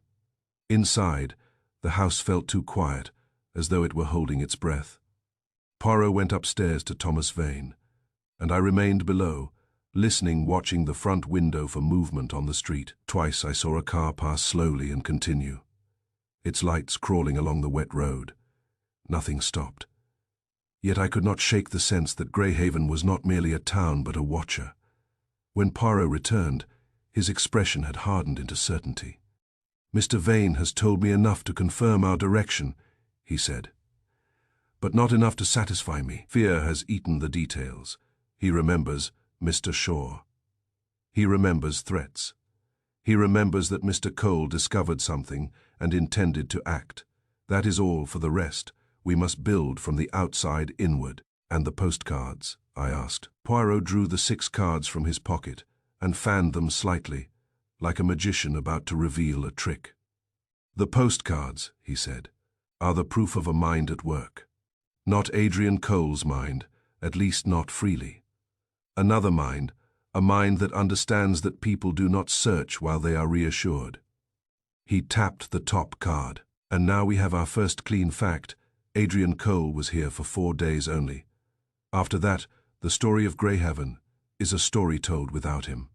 Inside, the house felt too quiet, as though it were holding its breath. Poirot went upstairs to Thomas Vane, and I remained below, listening, watching the front window for movement on the street. Twice I saw a car pass slowly and continue, its lights crawling along the wet road. Nothing stopped. Yet I could not shake the sense that Greyhaven was not merely a town but a watcher. When Poirot returned, his expression had hardened into certainty. "Mr. Vane has told me enough to confirm our direction," he said. "But not enough to satisfy me. Fear has eaten the details. He remembers Mr. Shaw. He remembers threats. He remembers that Mr. Cole discovered something and intended to act. That is all. For the rest, we must build from the outside inward." "And the postcards?" I asked. Poirot drew the 6 cards from his pocket and fanned them slightly, like a magician about to reveal a trick. "The postcards," he said, "are the proof of a mind at work. Not Adrian Cole's mind, at least not freely. Another mind, a mind that understands that people do not search while they are reassured." He tapped the top card. "And now we have our first clean fact. Adrian Cole was here for 4 days only. After that, the story of Greyhaven is a story told without him."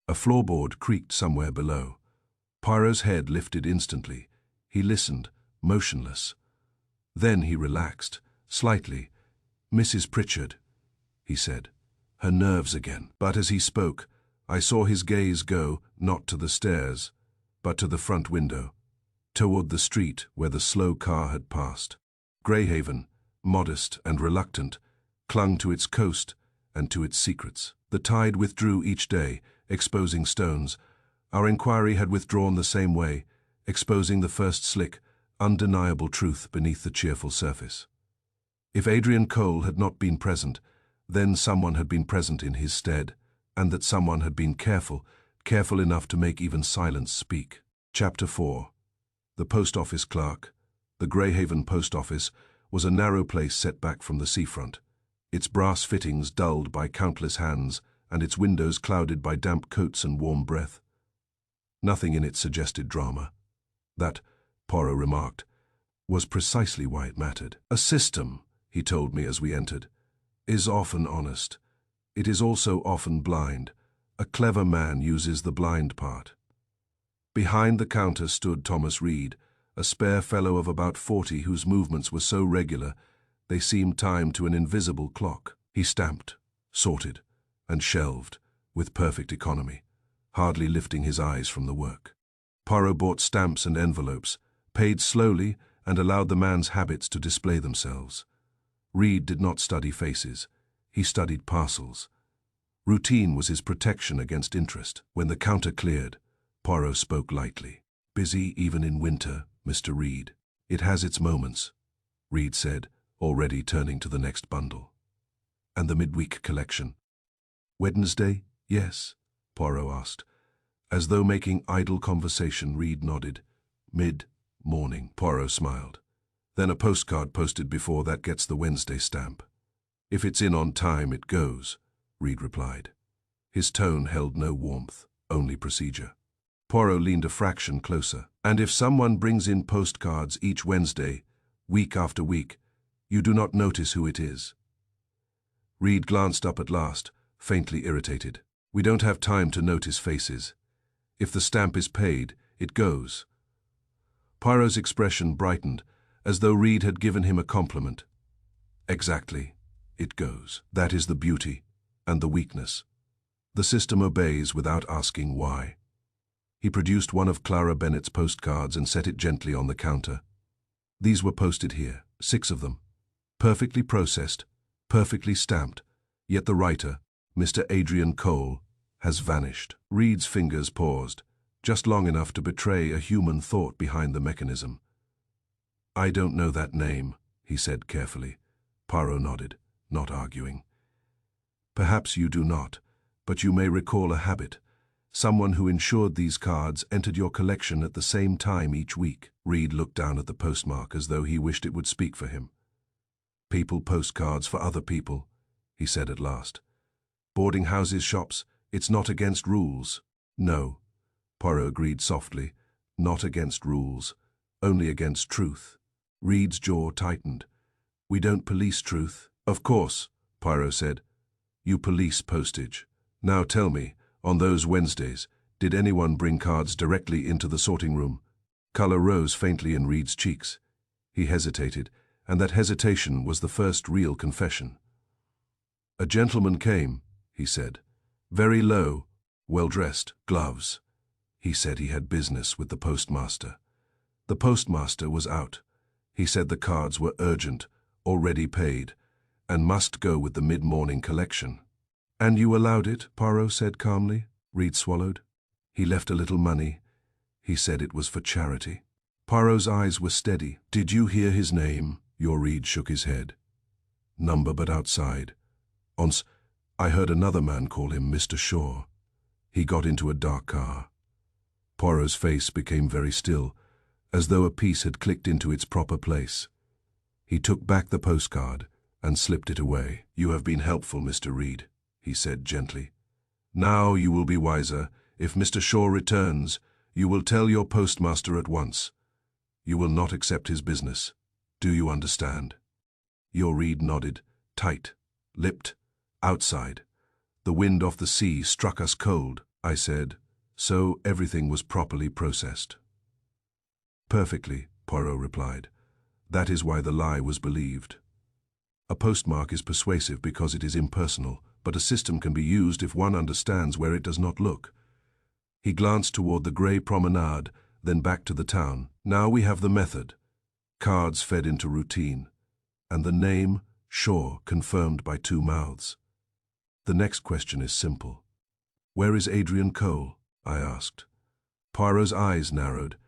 A floorboard creaked somewhere below. Poirot's head lifted instantly. He listened, motionless. Then he relaxed, slightly. "Mrs. Pritchard," he said. "Her nerves again." But as he spoke, I saw his gaze go, not to the stairs, but to the front window, toward the street where the slow car had passed. Greyhaven, modest and reluctant, clung to its coast and to its secrets. The tide withdrew each day, exposing stones. Our inquiry had withdrawn the same way, exposing the first slick, undeniable truth beneath the cheerful surface. If Adrian Cole had not been present, then someone had been present in his stead, and that someone had been careful enough to make even silence speak. Chapter 4. The post office clerk. The Greyhaven post office was a narrow place set back from the seafront, its brass fittings dulled by countless hands, and its windows clouded by damp coats and warm breath. Nothing in it suggested drama. That, Poirot remarked, was precisely why it mattered. "A system," he told me as we entered, is often honest. It is also often blind. A clever man uses the blind part. Behind the counter stood Thomas Reed, a spare fellow of about 40 whose movements were so regular they seemed timed to an invisible clock. He stamped, sorted, and shelved with perfect economy, hardly lifting his eyes from the work. Poirot bought stamps and envelopes, paid slowly, and allowed the man's habits to display themselves. Reed did not study faces. He studied parcels. Routine was his protection against interest. When the counter cleared, Poirot spoke lightly. "Busy even in winter, Mr. Reed." "It has its moments," Reed said, already turning to the next bundle. "And the midweek collection?" "Wednesday, yes?" Poirot asked. As though making idle conversation, Reed nodded. "Mid-morning," Poirot smiled. "Then a postcard posted before that gets the Wednesday stamp." "If it's in on time, it goes," Reed replied. His tone held no warmth, only procedure. Poirot leaned a fraction closer. "And if someone brings in postcards each Wednesday, week after week, you do not notice who it is?" Reed glanced up at last, faintly irritated. "We don't have time to notice faces. If the stamp is paid, it goes." Poirot's expression brightened, as though Reed had given him a compliment. "Exactly. It goes. That is the beauty and the weakness. The system obeys without asking why." He produced one of Clara Bennett's postcards and set it gently on the counter. "These were posted here, 6 of them. Perfectly processed, perfectly stamped, yet the writer, Mr. Adrian Cole, has vanished." Reed's fingers paused, just long enough to betray a human thought behind the mechanism. "I don't know that name," he said carefully. Poirot nodded, not arguing. "Perhaps you do not, but you may recall a habit. Someone who insured these cards entered your collection at the same time each week." Reed looked down at the postmark as though he wished it would speak for him. "People post cards for other people," he said at last. "Boarding houses, shops, it's not against rules." "No," Poirot agreed softly, "not against rules, only against truth." Reed's jaw tightened. "We don't police truth." "Of course," Poirot said. "You police postage. Now tell me, on those Wednesdays, did anyone bring cards directly into the sorting room?" Color rose faintly in Reed's cheeks. He hesitated, and that hesitation was the first real confession. "A gentleman came," he said. "Very low, well-dressed, gloves. He said he had business with the postmaster. The postmaster was out. He said the cards were urgent, already paid, and must go with the mid-morning collection." "And you allowed it?" Poirot said calmly. Reed swallowed. "He left a little money. He said it was for charity." Poirot's eyes were steady. "Did you hear his name?" Your Reed shook his head. "Number but outside. Once, I heard another man call him Mr. Shaw. He got into a dark car." Poirot's face became very still, as though a piece had clicked into its proper place. He took back the postcard and slipped it away. "You have been helpful, Mr. Reed," he said gently. "Now you will be wiser. If Mr. Shaw returns, you will tell your postmaster at once. You will not accept his business. Do you understand?" Your Reed nodded, tight-lipped, outside. "The wind off the sea struck us cold," I said. "So everything was properly processed." "Perfectly," Poirot replied. "That is why the lie was believed. A postmark is persuasive because it is impersonal, but a system can be used if one understands where it does not look." He glanced toward the grey promenade, then back to the town. "Now we have the method. Cards fed into routine. And the name, Shaw, confirmed by 2 mouths. The next question is simple. Where is Adrian Cole?" I asked. Poirot's eyes narrowed.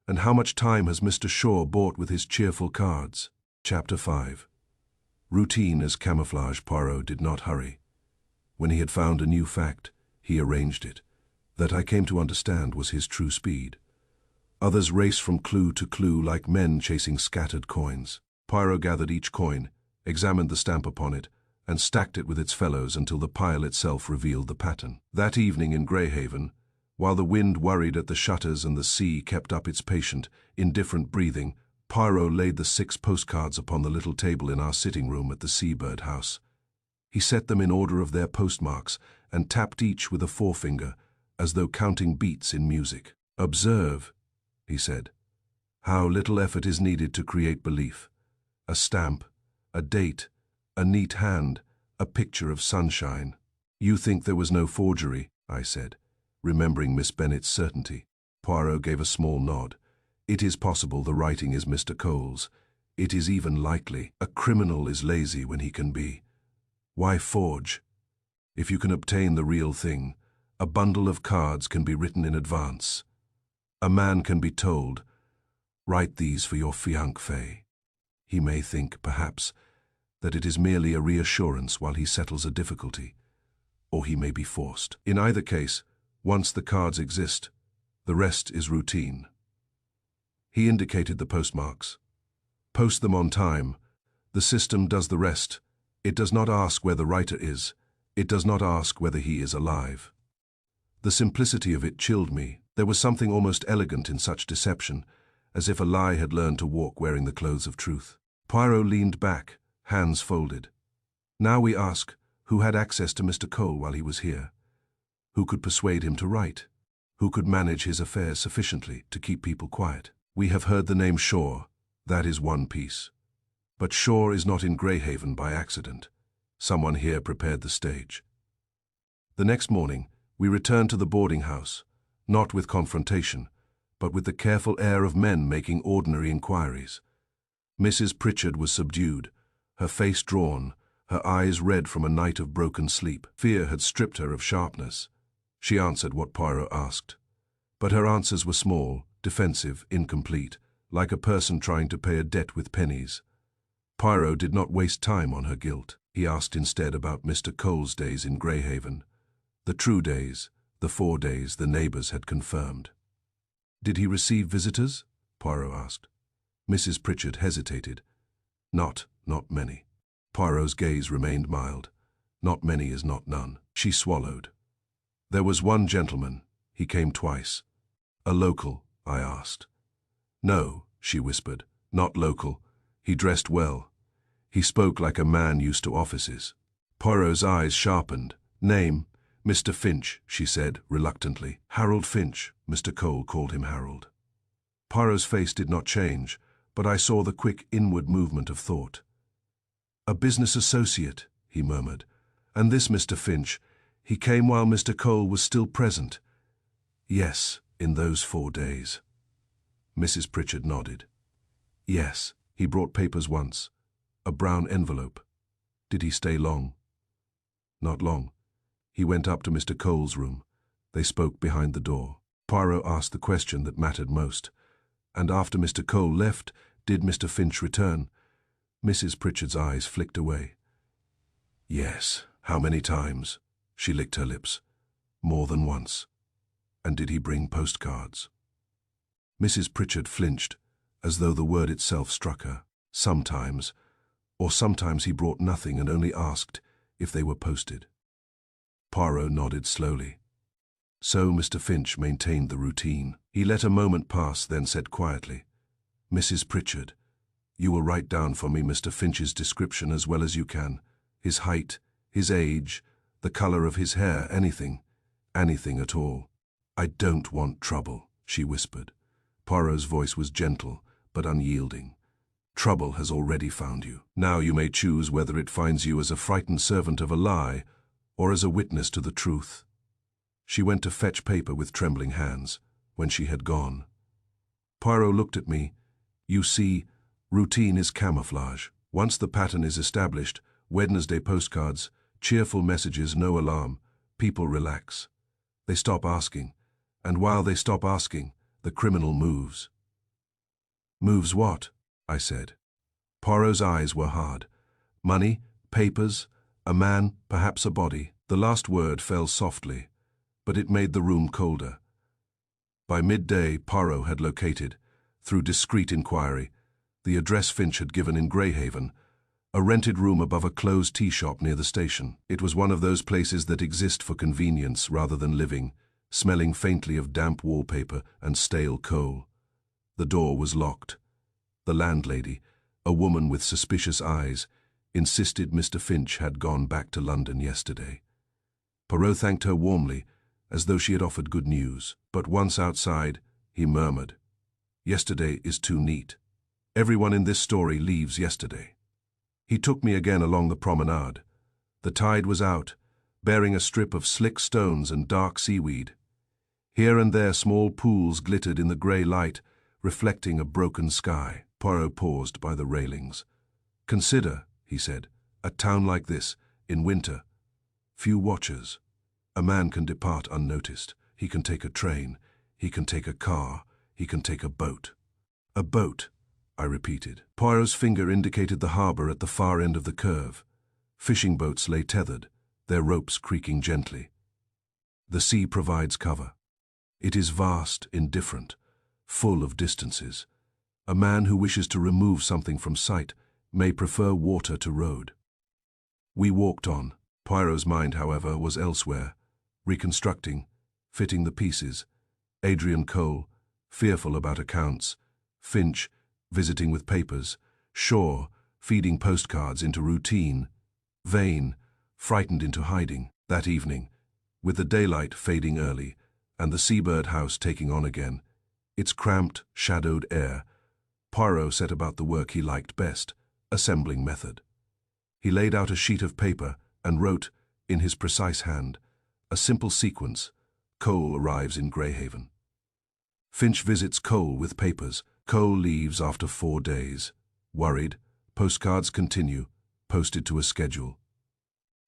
"And how much time has Mr. Shaw bought with his cheerful cards?" Chapter 5. Routine as camouflage. Poirot did not hurry. When he had found a new fact, he arranged it. That I came to understand was his true speed. Others race from clue to clue like men chasing scattered coins. Poirot gathered each coin, examined the stamp upon it, and stacked it with its fellows until the pile itself revealed the pattern. That evening in Greyhaven, while the wind worried at the shutters and the sea kept up its patient, indifferent breathing, Poirot laid the 6 postcards upon the little table in our sitting room at the Seabird House. He set them in order of their postmarks and tapped each with a forefinger, as though counting beats in music. "Observe," he said, "how little effort is needed to create belief. A stamp, a date, a neat hand, a picture of sunshine." "You think there was no forgery?" I said, remembering Miss Bennet's certainty. Poirot gave a small nod. "It is possible the writing is Mr. Cole's. It is even likely. A criminal is lazy when he can be. Why forge? If you can obtain the real thing, a bundle of cards can be written in advance. A man can be told, 'Write these for your fiancée.' He may think, perhaps, that it is merely a reassurance while he settles a difficulty, or he may be forced. In either case, once the cards exist, the rest is routine." He indicated the postmarks. "Post them on time. The system does the rest. It does not ask where the writer is. It does not ask whether he is alive." The simplicity of it chilled me. There was something almost elegant in such deception, as if a lie had learned to walk wearing the clothes of truth. Poirot leaned back, hands folded. "Now we ask, who had access to Mr. Cole while he was here? Who could persuade him to write? Who could manage his affairs sufficiently to keep people quiet? We have heard the name Shaw. That is one piece. But Shaw is not in Greyhaven by accident. Someone here prepared the stage." The next morning, we returned to the boarding house, not with confrontation, but with the careful air of men making ordinary inquiries. Mrs. Pritchard was subdued, her face drawn, her eyes red from a night of broken sleep. Fear had stripped her of sharpness. She answered what Poirot asked. But her answers were small, defensive, incomplete, like a person trying to pay a debt with pennies. Poirot did not waste time on her guilt. He asked instead about Mr. Cole's days in Greyhaven. The true days, the 4 days the neighbors had confirmed. "Did he receive visitors?" Poirot asked. Mrs. Pritchard hesitated. Not many." Poirot's gaze remained mild. "Not many is not none." She swallowed. "There was one gentleman. He came twice." "A local?" I asked. "No," she whispered. "Not local. He dressed well. He spoke like a man used to offices." Poirot's eyes sharpened. "Name?" "Mr. Finch," she said, reluctantly. "Harold Finch." Mr. Cole called him Harold. Poirot's face did not change, but I saw the quick inward movement of thought. "A business associate," he murmured. "And this Mr. Finch, he came while Mr. Cole was still present." "Yes, in those 4 days." Mrs. Pritchard nodded. "Yes, he brought papers once. A brown envelope. Did he stay long?" "Not long. He went up to Mr. Cole's room. They spoke behind the door." Poirot asked the question that mattered most. "And after Mr. Cole left, did Mr. Finch return?" Mrs. Pritchard's eyes flicked away. "Yes. How many times?" She licked her lips. "More than once." "And did he bring postcards?" Mrs. Pritchard flinched, as though the word itself struck her. "Sometimes. Or sometimes he brought nothing and only asked if they were posted." Poirot nodded slowly. So Mr. Finch maintained the routine. He let a moment pass, then said quietly, "Mrs. Pritchard, you will write down for me Mr. Finch's description as well as you can. His height, his age, the color of his hair, anything at all." "I don't want trouble," she whispered. Poirot's voice was gentle, but unyielding. "Trouble has already found you. Now you may choose whether it finds you as a frightened servant of a lie, or as a witness to the truth." She went to fetch paper with trembling hands. When she had gone, Poirot looked at me. "You see, routine is camouflage. Once the pattern is established, Wednesday postcards, cheerful messages, no alarm, people relax. They stop asking, and while they stop asking, the criminal moves." "Moves what?" I said. Poirot's eyes were hard. "Money, papers, a man, perhaps a body." The last word fell softly, but it made the room colder. By midday, Poirot had located, through discreet inquiry, the address Finch had given in Greyhaven, a rented room above a closed tea shop near the station. It was one of those places that exist for convenience rather than living, smelling faintly of damp wallpaper and stale coal. The door was locked. The landlady, a woman with suspicious eyes, insisted Mr. Finch had gone back to London yesterday. Poirot thanked her warmly, as though she had offered good news. But once outside, he murmured, "Yesterday is too neat. Everyone in this story leaves yesterday." He took me again along the promenade. The tide was out, bearing a strip of slick stones and dark seaweed. Here and there small pools glittered in the grey light, reflecting a broken sky. Poirot paused by the railings. "Consider," he said, "a town like this, in winter. Few watchers. A man can depart unnoticed. He can take a train. He can take a car. He can take a boat." "A boat," I repeated. Poirot's finger indicated the harbour at the far end of the curve. Fishing boats lay tethered, their ropes creaking gently. The sea provides cover. It is vast, indifferent, full of distances. A man who wishes to remove something from sight may prefer water to road. We walked on. Poirot's mind, however, was elsewhere, reconstructing, fitting the pieces. Adrian Cole, fearful about accounts. Finch, visiting with papers. Shaw, feeding postcards into routine. Vane, frightened into hiding. That evening, with the daylight fading early, and the seabird house taking on again its cramped, shadowed air, Poirot set about the work he liked best, assembling method. He laid out a sheet of paper and wrote, in his precise hand, a simple sequence. Cole arrives in Greyhaven. Finch visits Cole with papers. Cole leaves after 4 days. Worried, postcards continue, posted to a schedule.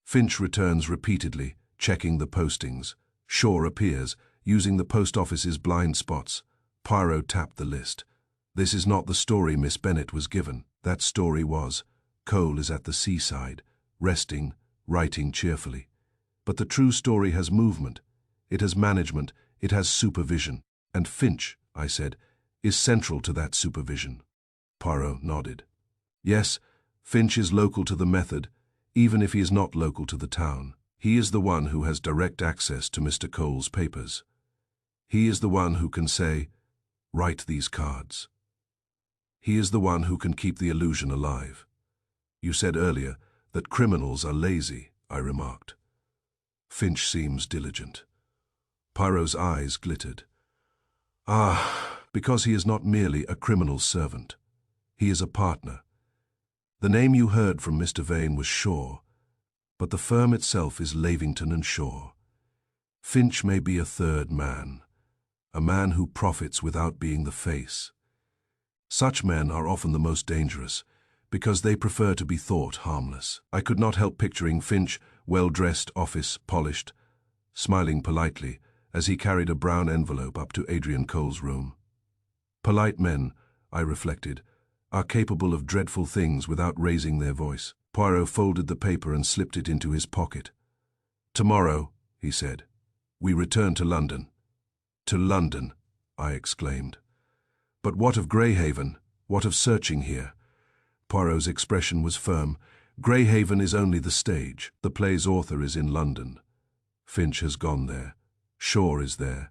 Finch returns repeatedly, checking the postings. Shaw appears, using the post office's blind spots. Poirot tapped the list. "This is not the story Miss Bennet was given." That story was, Cole is at the seaside, resting, writing cheerfully. But the true story has movement. It has management. It has supervision. And Finch, I said, is central to that supervision. Poirot nodded. Yes, Finch is local to the method, even if he is not local to the town. He is the one who has direct access to Mr. Cole's papers. He is the one who can say, "Write these cards." He is the one who can keep the illusion alive. "You said earlier that criminals are lazy," I remarked. Finch seems diligent. Poirot's eyes glittered. Because he is not merely a criminal servant. He is a partner. The name you heard from Mr. Vane was Shaw, but the firm itself is Lavington and Shaw. Finch may be a third man, a man who profits without being the face. Such men are often the most dangerous, because they prefer to be thought harmless. I could not help picturing Finch, well-dressed, office, polished, smiling politely as he carried a brown envelope up to Adrian Cole's room. Polite men, I reflected, are capable of dreadful things without raising their voice. Poirot folded the paper and slipped it into his pocket. "Tomorrow," he said, "we return to London." "To London," I exclaimed. "But what of Greyhaven? What of searching here?" Poirot's expression was firm. "Greyhaven is only the stage. The play's author is in London. Finch has gone there. Shaw is there.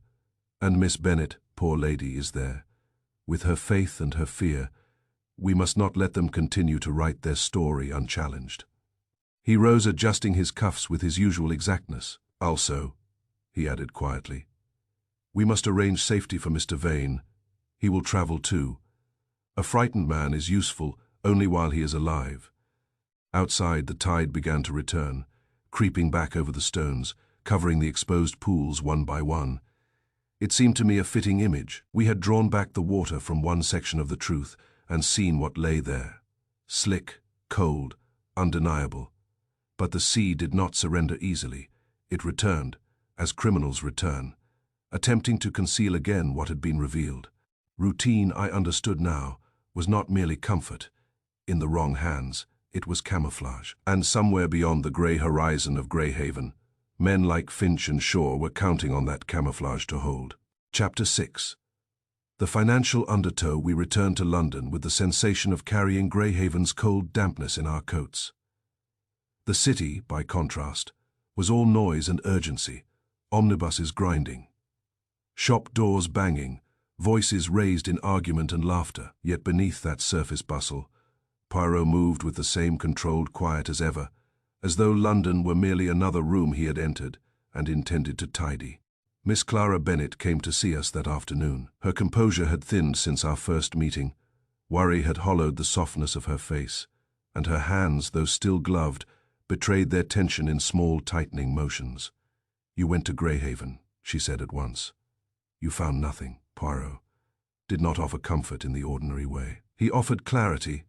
And Miss Bennet, poor lady, is there. With her faith and her fear, we must not let them continue to write their story unchallenged." He rose, adjusting his cuffs with his usual exactness. "Also," he added quietly, "we must arrange safety for Mr. Vane. He will travel too. A frightened man is useful only while he is alive." Outside, the tide began to return, creeping back over the stones, covering the exposed pools one by one. It seemed to me a fitting image. We had drawn back the water from one section of the truth and seen what lay there. Slick, cold, undeniable. But the sea did not surrender easily. It returned, as criminals return, attempting to conceal again what had been revealed. Routine, I understood now, was not merely comfort. In the wrong hands, it was camouflage. And somewhere beyond the grey horizon of Greyhaven, men like Finch and Shaw were counting on that camouflage to hold. Chapter 6. The financial undertow. We returned to London with the sensation of carrying Greyhaven's cold dampness in our coats. The city, by contrast, was all noise and urgency, omnibuses grinding, shop doors banging, voices raised in argument and laughter. Yet beneath that surface bustle, Poirot moved with the same controlled quiet as ever, as though London were merely another room he had entered and intended to tidy. Miss Clara Bennet came to see us that afternoon. Her composure had thinned since our first meeting. Worry had hollowed the softness of her face, and her hands, though still gloved, betrayed their tension in small, tightening motions. "You went to Greyhaven," she said at once. "You found nothing." Poirot did not offer comfort in the ordinary way. He offered clarity.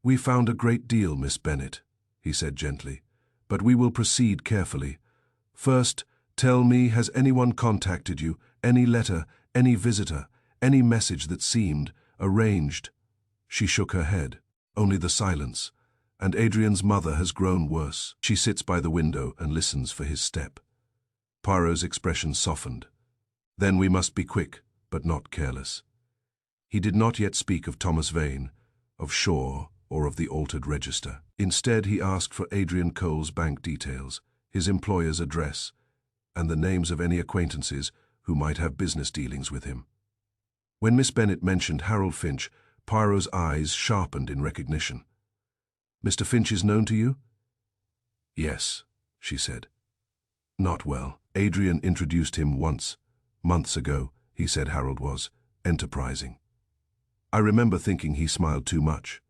"We found a great deal, Miss Bennet," he said gently, "but we will proceed carefully. First, tell me, has anyone contacted you? Any letter, any visitor, any message that seemed arranged?" She shook her head. "Only the silence. And Adrian's mother has grown worse. She sits by the window and listens for his step." Poirot's expression softened. "Then we must be quick, but not careless." He did not yet speak of Thomas Vane, of Shaw, or of the altered register. Instead, he asked for Adrian Cole's bank details, his employer's address, and the names of any acquaintances who might have business dealings with him. When Miss Bennet mentioned Harold Finch, Poirot's eyes sharpened in recognition. "Mr. Finch is known to you?" "Yes," she said. "Not well. Adrian introduced him once. Months ago, he said Harold was enterprising. I remember thinking he smiled too much.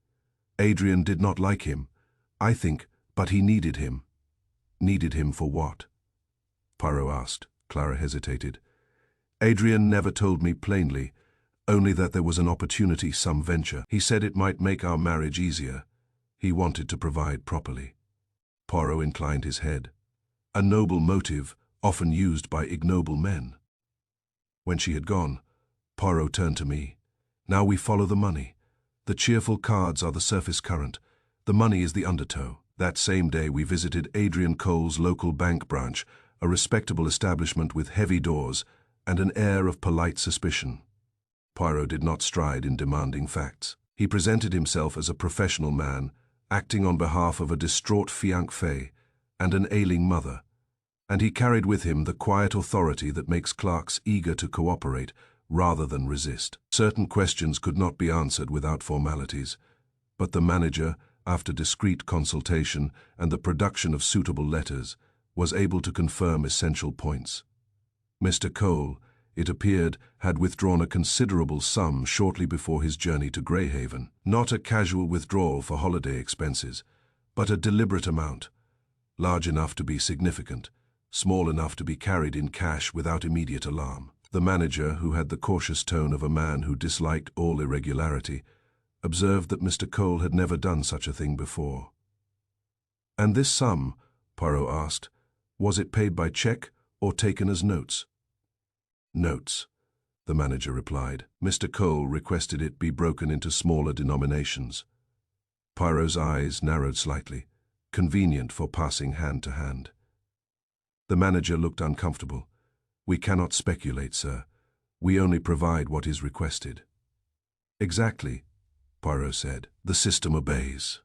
Adrian did not like him, I think, but he needed him." "Needed him for what?" Poirot asked. Clara hesitated. "Adrian never told me plainly, only that there was an opportunity, some venture. He said it might make our marriage easier. He wanted to provide properly." Poirot inclined his head. "A noble motive, often used by ignoble men." When she had gone, Poirot turned to me. "Now we follow the money. The cheerful cards are the surface current. The money is the undertow." That same day we visited Adrian Cole's local bank branch, a respectable establishment with heavy doors and an air of polite suspicion. Poirot did not stride in demanding facts. He presented himself as a professional man, acting on behalf of a distraught fiancée and an ailing mother, and he carried with him the quiet authority that makes clerks eager to cooperate rather than resist. Certain questions could not be answered without formalities, but the manager, after discreet consultation and the production of suitable letters, was able to confirm essential points. Mr. Cole, it appeared, had withdrawn a considerable sum shortly before his journey to Greyhaven. Not a casual withdrawal for holiday expenses, but a deliberate amount, large enough to be significant, small enough to be carried in cash without immediate alarm. The manager, who had the cautious tone of a man who disliked all irregularity, observed that Mr. Cole had never done such a thing before. "And this sum," Poirot asked, "was it paid by cheque or taken as notes?" "Notes," the manager replied. Mr. Cole requested it be broken into smaller denominations. Poirot's eyes narrowed slightly, convenient for passing hand to hand. The manager looked uncomfortable. "We cannot speculate, sir. We only provide what is requested." "Exactly," Poirot said. "The system obeys."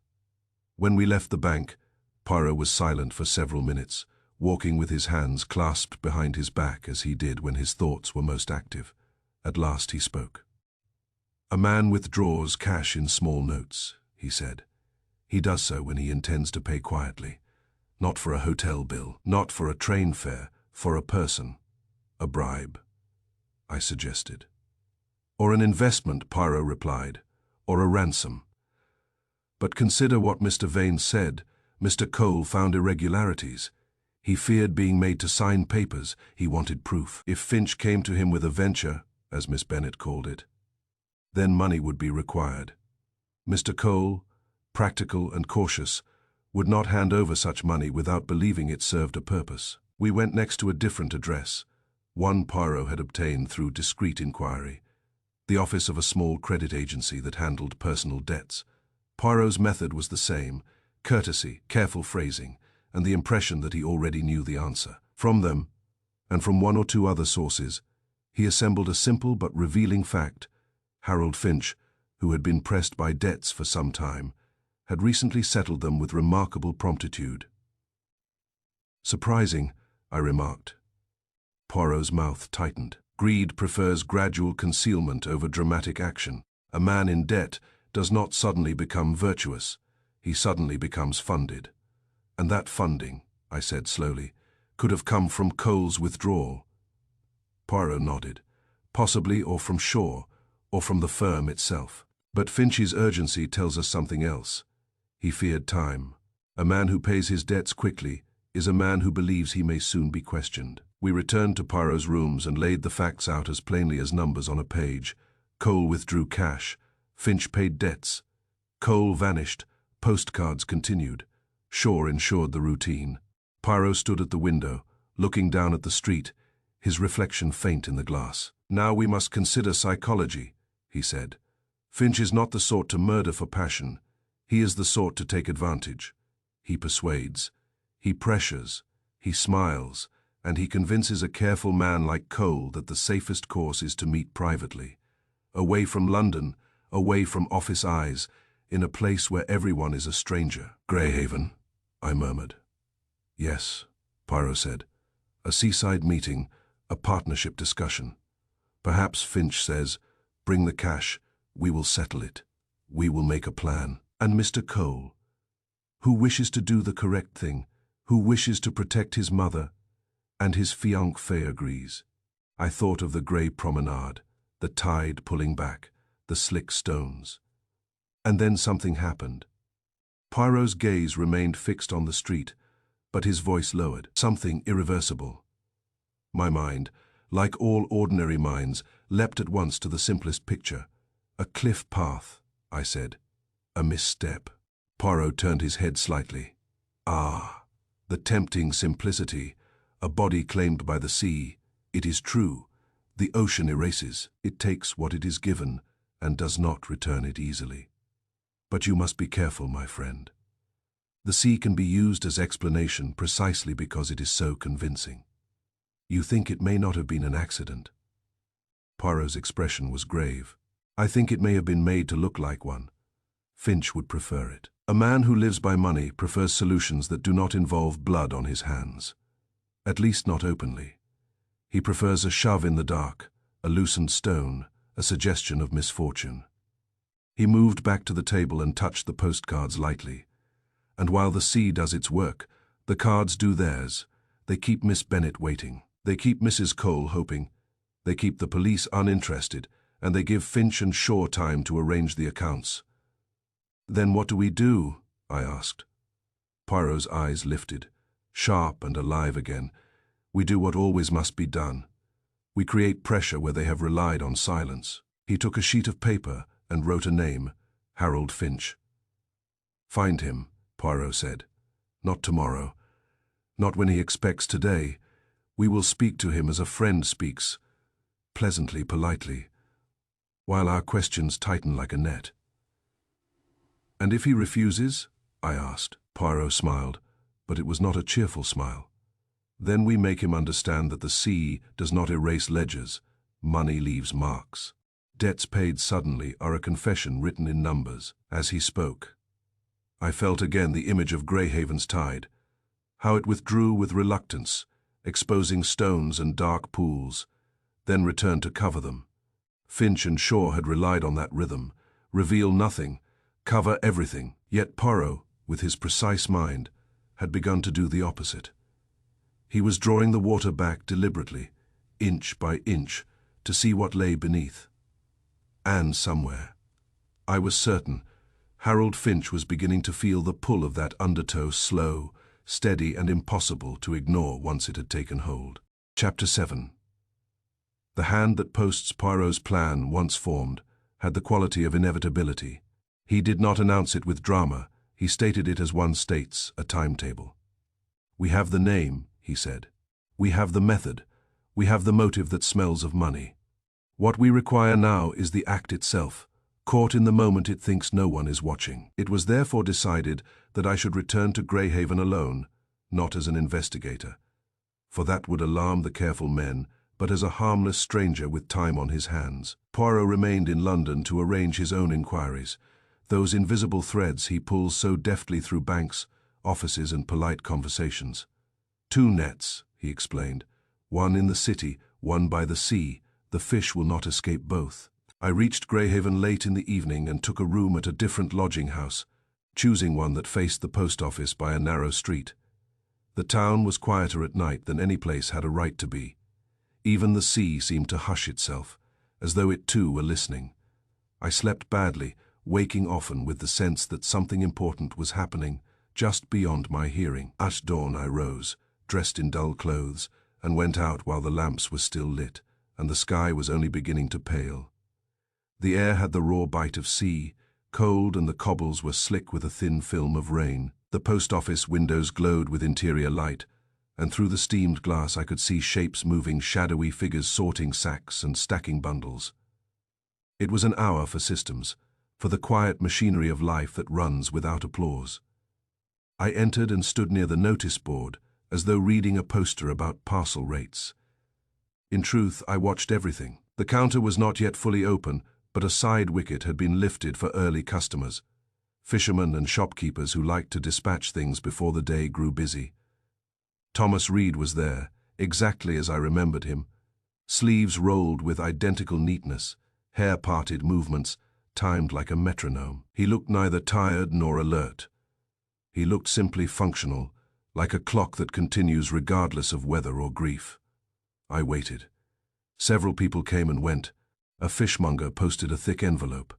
When we left the bank, Poirot was silent for several minutes, walking with his hands clasped behind his back as he did when his thoughts were most active. At last he spoke. "A man withdraws cash in small notes," he said. "He does so when he intends to pay quietly. Not for a hotel bill, not for a train fare, for a person. A bribe," I suggested. "Or an investment," Poirot replied, "or a ransom. But consider what Mr. Vane said. Mr. Cole found irregularities. He feared being made to sign papers. He wanted proof. If Finch came to him with a venture, as Miss Bennet called it, then money would be required. Mr. Cole, practical and cautious, would not hand over such money without believing it served a purpose." We went next to a different address, one Poirot had obtained through discreet inquiry, the office of a small credit agency that handled personal debts. Poirot's method was the same: courtesy, careful phrasing, and the impression that he already knew the answer. From them, and from one or two other sources, he assembled a simple but revealing fact. Harold Finch, who had been pressed by debts for some time, had recently settled them with remarkable promptitude. "Surprising," I remarked. Poirot's mouth tightened. "Greed prefers gradual concealment over dramatic action. A man in debt does not suddenly become virtuous. He suddenly becomes funded. And that funding, I said slowly, could have come from Cole's withdrawal. Poirot nodded. Possibly, or from Shaw, or from the firm itself. But Finch's urgency tells us something else. He feared time. A man who pays his debts quickly is a man who believes he may soon be questioned. We returned to Poirot's rooms and laid the facts out as plainly as numbers on a page. Cole withdrew cash. Finch paid debts. Cole vanished. Postcards continued. Shaw ensured the routine. Poirot stood at the window, looking down at the street, his reflection faint in the glass. "Now we must consider psychology," he said. "Finch is not the sort to murder for passion. He is the sort to take advantage. He persuades, he pressures, he smiles, and he convinces a careful man like Cole that the safest course is to meet privately. Away from London, away from office eyes, in a place where everyone is a stranger." "Greyhaven," I murmured. "Yes," Poirot said. "A seaside meeting, a partnership discussion. Perhaps Finch says, 'Bring the cash, we will settle it. We will make a plan.' And Mr. Cole, who wishes to do the correct thing, who wishes to protect his mother, and his fiancée agrees." I thought of the grey promenade, the tide pulling back, the slick stones. And then something happened. Poirot's gaze remained fixed on the street, but his voice lowered. Something irreversible. My mind, like all ordinary minds, leapt at once to the simplest picture. "A cliff path," I said. "A misstep." Poirot turned his head slightly. "Ah, the tempting simplicity. A body claimed by the sea. It is true. The ocean erases. It takes what it is given and does not return it easily. But you must be careful, my friend. The sea can be used as explanation precisely because it is so convincing. You think it may not have been an accident." Poirot's expression was grave. "I think it may have been made to look like one. Finch would prefer it. A man who lives by money prefers solutions that do not involve blood on his hands. At least not openly. He prefers a shove in the dark, a loosened stone, a suggestion of misfortune." He moved back to the table and touched the postcards lightly. "And while the sea does its work, the cards do theirs. They keep Miss Bennet waiting. They keep Mrs. Cole hoping. They keep the police uninterested, and they give Finch and Shaw time to arrange the accounts." "Then what do we do?" I asked. Poirot's eyes lifted, sharp and alive again. "We do what always must be done. We create pressure where they have relied on silence." He took a sheet of paper and wrote a name, Harold Finch. "Find him," Poirot said. "Not tomorrow. Not when he expects today. We will speak to him as a friend speaks, pleasantly, politely, while our questions tighten like a net." "And if he refuses?" I asked. Poirot smiled, but it was not a cheerful smile. "Then we make him understand that the sea does not erase ledgers. Money leaves marks. Debts paid suddenly are a confession written in numbers." As he spoke, I felt again the image of Greyhaven's tide, how it withdrew with reluctance, exposing stones and dark pools, then returned to cover them. Finch and Shaw had relied on that rhythm, reveal nothing, cover everything. Yet Poirot, with his precise mind, had begun to do the opposite. He was drawing the water back deliberately, inch by inch, to see what lay beneath. And somewhere, I was certain, Harold Finch was beginning to feel the pull of that undertow, slow, steady and impossible to ignore once it had taken hold. Chapter 7. The hand that posts Poirot's plan, once formed, had the quality of inevitability. He did not announce it with drama, he stated it as one states a timetable. "We have the name," he said. "We have the method. We have the motive that smells of money. What we require now is the act itself, caught in the moment it thinks no one is watching." It was therefore decided that I should return to Greyhaven alone, not as an investigator, for that would alarm the careful men, but as a harmless stranger with time on his hands. Poirot remained in London to arrange his own inquiries, those invisible threads he pulls so deftly through banks, offices and polite conversations. "Two nets," he explained, "one in the city, one by the sea. The fish will not escape both." I reached Greyhaven late in the evening and took a room at a different lodging house, choosing one that faced the post office by a narrow street. The town was quieter at night than any place had a right to be. Even the sea seemed to hush itself, as though it too were listening. I slept badly, waking often with the sense that something important was happening just beyond my hearing. At dawn I rose, dressed in dull clothes, and went out while the lamps were still lit, and the sky was only beginning to pale. The air had the raw bite of sea, cold, and the cobbles were slick with a thin film of rain. The post office windows glowed with interior light, and through the steamed glass I could see shapes moving, shadowy figures sorting sacks and stacking bundles. It was an hour for systems, for the quiet machinery of life that runs without applause. I entered and stood near the notice board, as though reading a poster about parcel rates. In truth, I watched everything. The counter was not yet fully open, but a side wicket had been lifted for early customers, fishermen and shopkeepers who liked to dispatch things before the day grew busy. Thomas Reed was there, exactly as I remembered him, sleeves rolled with identical neatness, hair-parted movements, timed like a metronome. He looked neither tired nor alert. He looked simply functional, like a clock that continues regardless of weather or grief. I waited. Several people came and went. A fishmonger posted a thick envelope.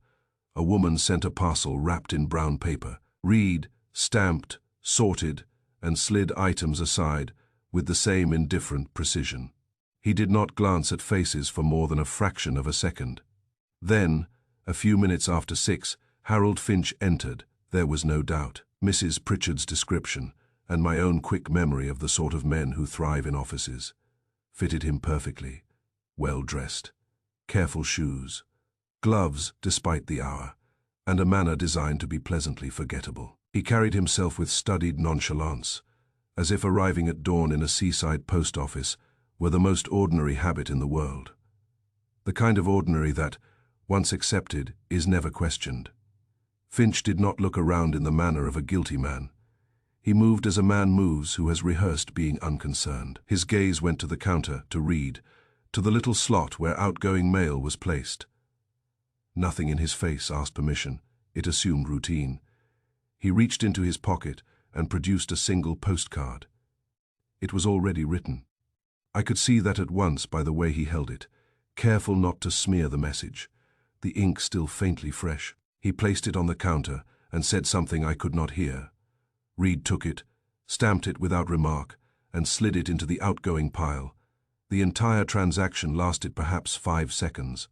A woman sent a parcel wrapped in brown paper. Reed stamped, sorted, and slid items aside with the same indifferent precision. He did not glance at faces for more than a fraction of a second. Then, a few minutes after 6, Harold Finch entered. There was no doubt. Mrs. Pritchard's description, and my own quick memory of the sort of men who thrive in offices, fitted him perfectly. Well-dressed, careful shoes, gloves despite the hour, and a manner designed to be pleasantly forgettable. He carried himself with studied nonchalance, as if arriving at dawn in a seaside post office were the most ordinary habit in the world. The kind of ordinary that, once accepted, is never questioned. Finch did not look around in the manner of a guilty man. He moved as a man moves who has rehearsed being unconcerned. His gaze went to the counter, to Reed, to the little slot where outgoing mail was placed. Nothing in his face asked permission. It assumed routine. He reached into his pocket and produced a single postcard. It was already written. I could see that at once by the way he held it, careful not to smear the message, the ink still faintly fresh. He placed it on the counter and said something I could not hear. Reed took it, stamped it without remark, and slid it into the outgoing pile. The entire transaction lasted perhaps 5 seconds.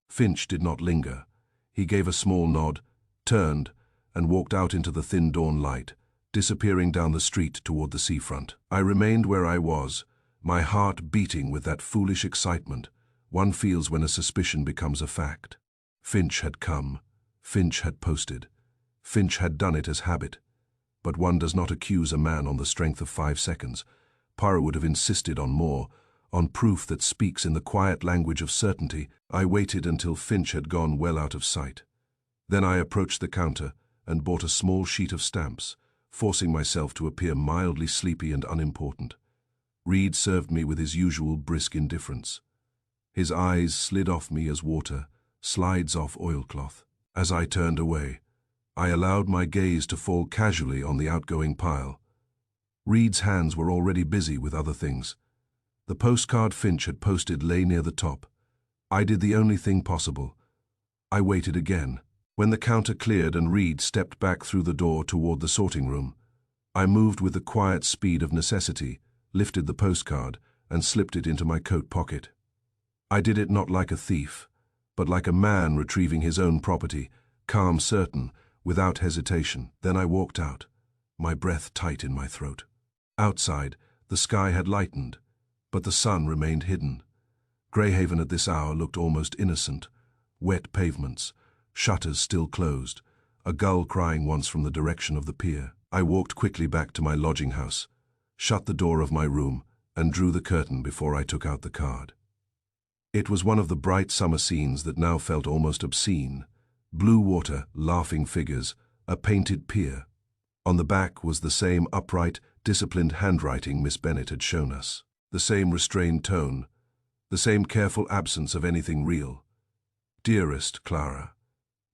Finch did not linger. He gave a small nod, turned, and walked out into the thin dawn light, disappearing down the street toward the seafront. I remained where I was, my heart beating with that foolish excitement one feels when a suspicion becomes a fact. Finch had come. Finch had posted. Finch had done it as habit. But one does not accuse a man on the strength of 5 seconds. Poirot would have insisted on more, on proof that speaks in the quiet language of certainty. I waited until Finch had gone well out of sight. Then I approached the counter and bought a small sheet of stamps, forcing myself to appear mildly sleepy and unimportant. Reed served me with his usual brisk indifference. His eyes slid off me as water slides off oilcloth. As I turned away, I allowed my gaze to fall casually on the outgoing pile. Reed's hands were already busy with other things. The postcard Finch had posted lay near the top. I did the only thing possible. I waited again. When the counter cleared and Reed stepped back through the door toward the sorting room, I moved with the quiet speed of necessity, lifted the postcard, and slipped it into my coat pocket. I did it not like a thief, but like a man retrieving his own property, calm, certain, without hesitation. Then I walked out, my breath tight in my throat. Outside, the sky had lightened, but the sun remained hidden. Greyhaven at this hour looked almost innocent. Wet pavements, shutters still closed, a gull crying once from the direction of the pier. I walked quickly back to my lodging house, shut the door of my room, and drew the curtain before I took out the card. It was one of the bright summer scenes that now felt almost obscene. Blue water, laughing figures, a painted pier. On the back was the same upright, disciplined handwriting Miss Bennet had shown us. The same restrained tone, the same careful absence of anything real. Dearest Clara,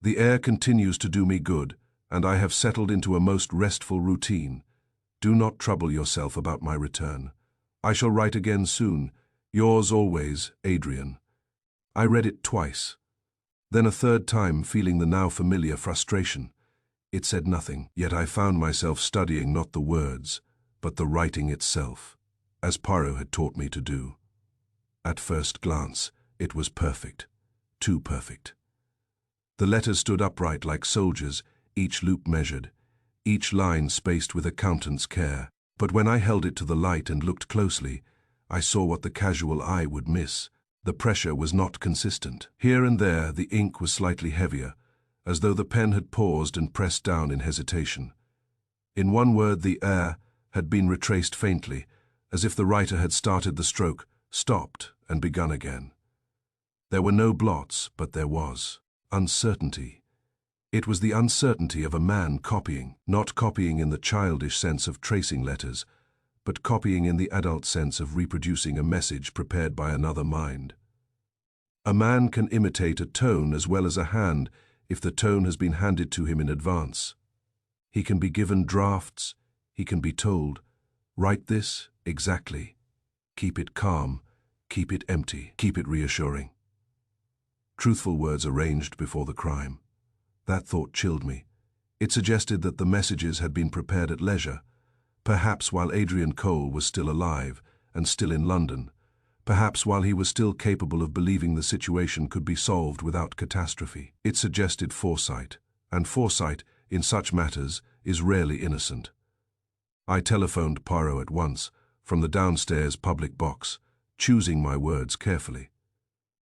the air continues to do me good, and I have settled into a most restful routine. Do not trouble yourself about my return. I shall write again soon. Yours always, Adrian. I read it twice. Then a third time, feeling the now familiar frustration. It said nothing, yet I found myself studying not the words, but the writing itself, as Poirot had taught me to do. At first glance, it was perfect. Too perfect. The letters stood upright like soldiers, each loop measured, each line spaced with accountant's care. But when I held it to the light and looked closely, I saw what the casual eye would miss. The pressure was not consistent. Here and there, the ink was slightly heavier, as though the pen had paused and pressed down in hesitation. In one word, the air had been retraced faintly, as if the writer had started the stroke, stopped, and begun again. There were no blots, but there was uncertainty. It was the uncertainty of a man copying, not copying in the childish sense of tracing letters, but copying in the adult sense of reproducing a message prepared by another mind. A man can imitate a tone as well as a hand if the tone has been handed to him in advance. He can be given drafts, he can be told, write this exactly, keep it calm, keep it empty, keep it reassuring. Truthful words arranged before the crime. That thought chilled me. It suggested that the messages had been prepared at leisure, perhaps while Adrian Cole was still alive and still in London, perhaps while he was still capable of believing the situation could be solved without catastrophe. It suggested foresight, and foresight, in such matters, is rarely innocent. I telephoned Poirot at once, from the downstairs public box, choosing my words carefully.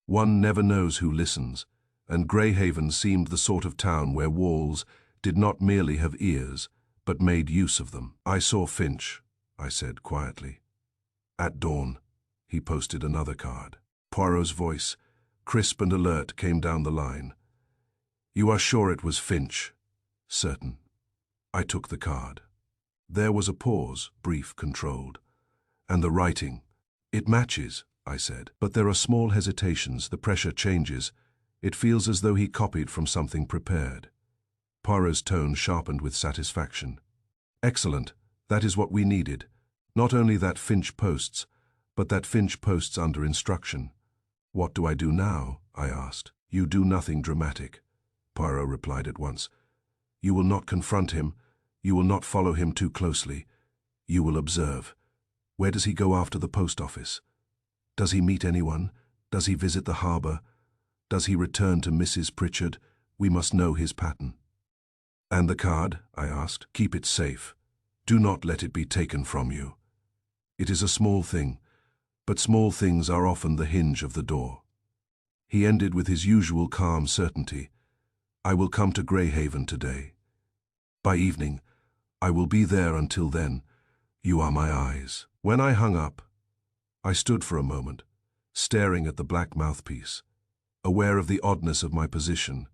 One never knows who listens, and Greyhaven seemed the sort of town where walls did not merely have ears, but made use of them. I saw Finch, I said quietly. At dawn, he posted another card. Poirot's voice, crisp and alert, came down the line. You are sure it was Finch? Certain. I took the card. There was a pause, brief, controlled. And the writing. It matches, I said. But there are small hesitations, the pressure changes. It feels as though he copied from something prepared. Poirot's tone sharpened with satisfaction. Excellent. That is what we needed. Not only that Finch posts, but that Finch posts under instruction. What do I do now? I asked. You do nothing dramatic, Poirot replied at once. You will not confront him. You will not follow him too closely. You will observe. Where does he go after the post office? Does he meet anyone? Does he visit the harbour? Does he return to Mrs. Pritchard? We must know his pattern. And the card? I asked. Keep it safe. Do not let it be taken from you. It is a small thing, but small things are often the hinge of the door. He ended with his usual calm certainty. I will come to Greyhaven today. By evening, I will be there. Until then, you are my eyes. When I hung up, I stood for a moment, staring at the black mouthpiece, aware of the oddness of my position,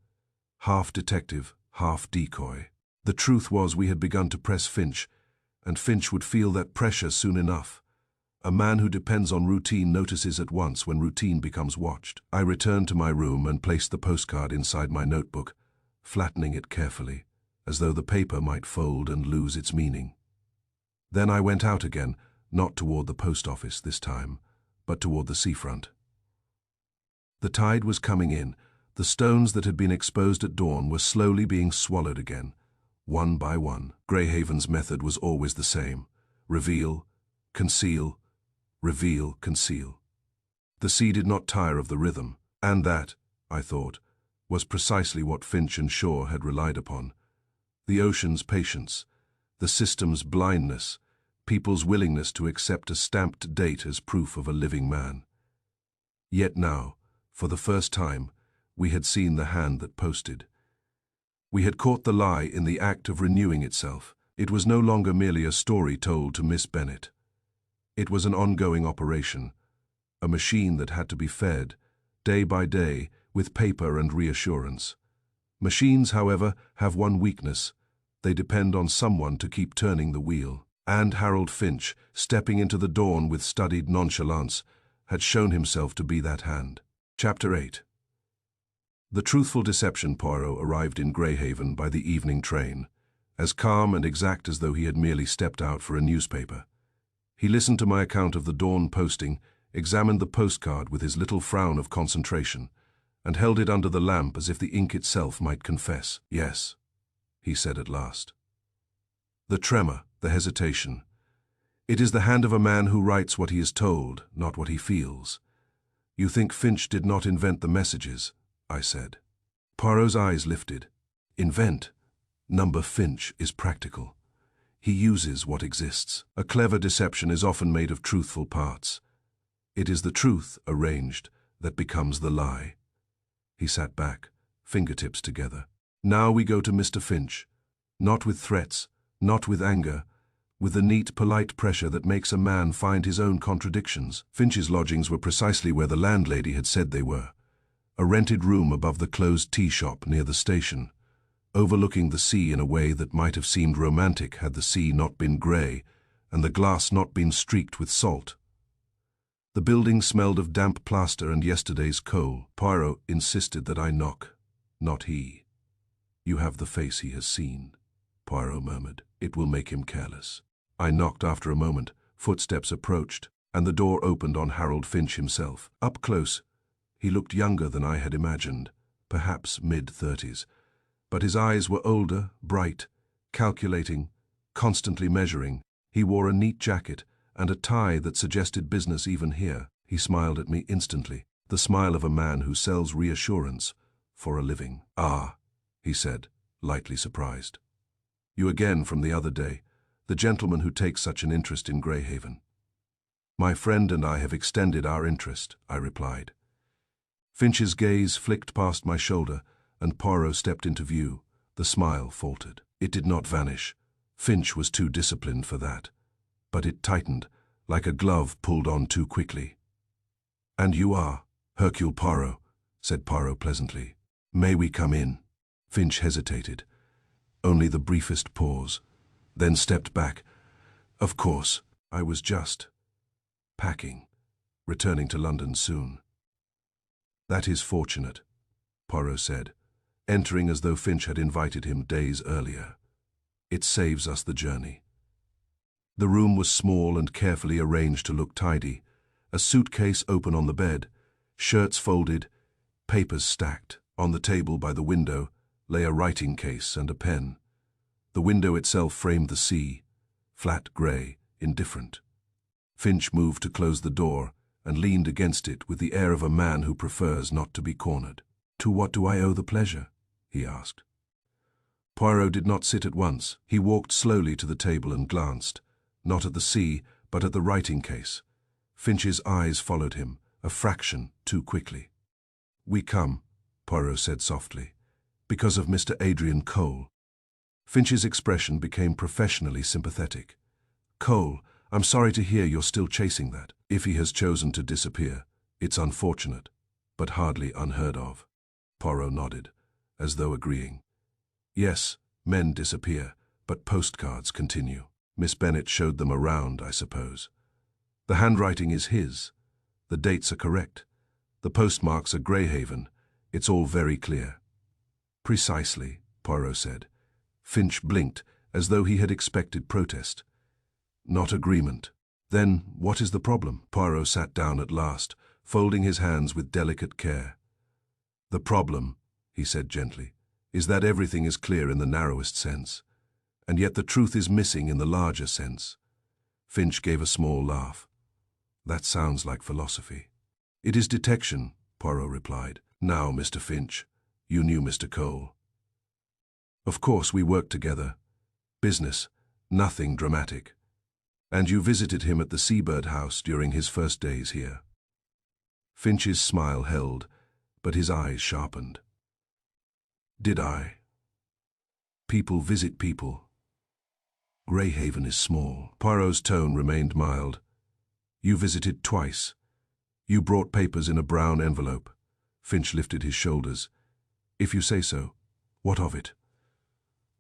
half detective, half decoy. The truth was we had begun to press Finch, and Finch would feel that pressure soon enough. A man who depends on routine notices at once when routine becomes watched. I returned to my room and placed the postcard inside my notebook, flattening it carefully, as though the paper might fold and lose its meaning. Then I went out again, not toward the post office this time, but toward the seafront. The tide was coming in. The stones that had been exposed at dawn were slowly being swallowed again, one by one. Greyhaven's method was always the same. Reveal, conceal, reveal, conceal. The sea did not tire of the rhythm, and that, I thought, was precisely what Finch and Shaw had relied upon. The ocean's patience, the system's blindness, people's willingness to accept a stamped date as proof of a living man. Yet now, for the first time, we had seen the hand that posted. We had caught the lie in the act of renewing itself. It was no longer merely a story told to Miss Bennet. It was an ongoing operation, a machine that had to be fed, day by day, with paper and reassurance. Machines, however, have one weakness. They depend on someone to keep turning the wheel. And Harold Finch, stepping into the dawn with studied nonchalance, had shown himself to be that hand. Chapter 8. The truthful deception Poirot arrived in Greyhaven by the evening train, as calm and exact as though he had merely stepped out for a newspaper. He listened to my account of the dawn posting, examined the postcard with his little frown of concentration, and held it under the lamp as if the ink itself might confess. "Yes," he said at last. The tremor, the hesitation. It is the hand of a man who writes what he is told, not what he feels. "You think Finch did not invent the messages?" I said. Poirot's eyes lifted. "Invent? Number Finch is practical. He uses what exists. A clever deception is often made of truthful parts. It is the truth, arranged, that becomes the lie." He sat back, fingertips together. "Now we go to Mr. Finch. Not with threats, not with anger, with the neat, polite pressure that makes a man find his own contradictions." Finch's lodgings were precisely where the landlady had said they were. A rented room above the closed tea shop near the station, overlooking the sea in a way that might have seemed romantic had the sea not been grey and the glass not been streaked with salt. The building smelled of damp plaster and yesterday's coal. Poirot insisted that I knock, not he. "You have the face he has seen," Poirot murmured. "It will make him careless." I knocked after a moment. Footsteps approached, and the door opened on Harold Finch himself. Up close, he looked younger than I had imagined, perhaps mid-30s. But his eyes were older, bright, calculating, constantly measuring. He wore a neat jacket and a tie that suggested business even here. He smiled at me instantly, the smile of a man who sells reassurance for a living. "Ah," he said, lightly surprised. "You again from the other day, the gentleman who takes such an interest in Greyhaven." "My friend and I have extended our interest," I replied. Finch's gaze flicked past my shoulder, and Poirot stepped into view. The smile faltered. It did not vanish. Finch was too disciplined for that. But it tightened, like a glove pulled on too quickly. "And you are Hercule Poirot," said Poirot pleasantly. "May we come in?" Finch hesitated. Only the briefest pause, then stepped back. "Of course, I was just packing, returning to London soon." "That is fortunate," Poirot said, entering as though Finch had invited him days earlier. "It saves us the journey." The room was small and carefully arranged to look tidy, a suitcase open on the bed, shirts folded, papers stacked. On the table by the window lay a writing case and a pen. The window itself framed the sea, flat grey, indifferent. Finch moved to close the door and leaned against it with the air of a man who prefers not to be cornered. "To what do I owe the pleasure?" he asked. Poirot did not sit at once. He walked slowly to the table and glanced, not at the sea, but at the writing case. Finch's eyes followed him, a fraction too quickly. "We come," Poirot said softly, "because of Mr. Adrian Cole." Finch's expression became professionally sympathetic. "Cole, I'm sorry to hear you're still chasing that. If he has chosen to disappear, it's unfortunate, but hardly unheard of." Poirot nodded, as though agreeing. "Yes, men disappear, but postcards continue. Miss Bennet showed them around, I suppose. The handwriting is his. The dates are correct. The postmarks are Greyhaven. It's all very clear." "Precisely," Poirot said. Finch blinked, as though he had expected protest. "Not agreement. Then what is the problem?" Poirot sat down at last, folding his hands with delicate care. "The problem," he said gently, "is that everything is clear in the narrowest sense, and yet the truth is missing in the larger sense." Finch gave a small laugh. "That sounds like philosophy." "It is detection," Poirot replied. "Now, Mr. Finch, you knew Mr. Cole." "Of course we worked together. Business, nothing dramatic. And you visited him at the Seabird house during his first days here." Finch's smile held, but his eyes sharpened. "Did I? People visit people. Greyhaven is small." Poirot's tone remained mild. "You visited twice. You brought papers in a brown envelope." Finch lifted his shoulders. "If you say so, what of it?"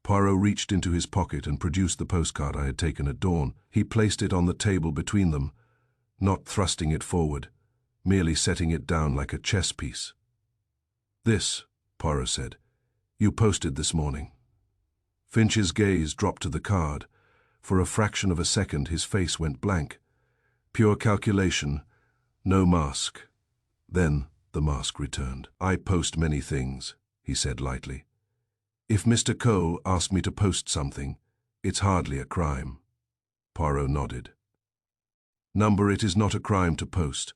Poirot reached into his pocket and produced the postcard I had taken at dawn. He placed it on the table between them, not thrusting it forward, merely setting it down like a chess piece. "This," Poirot said. You posted this morning. Finch's gaze dropped to the card. For a fraction of a second his face went blank. Pure calculation, no mask. Then the mask returned. I post many things, he said lightly. If Mr. Cole asked me to post something, it's hardly a crime. Poirot nodded. Number, it is not a crime to post,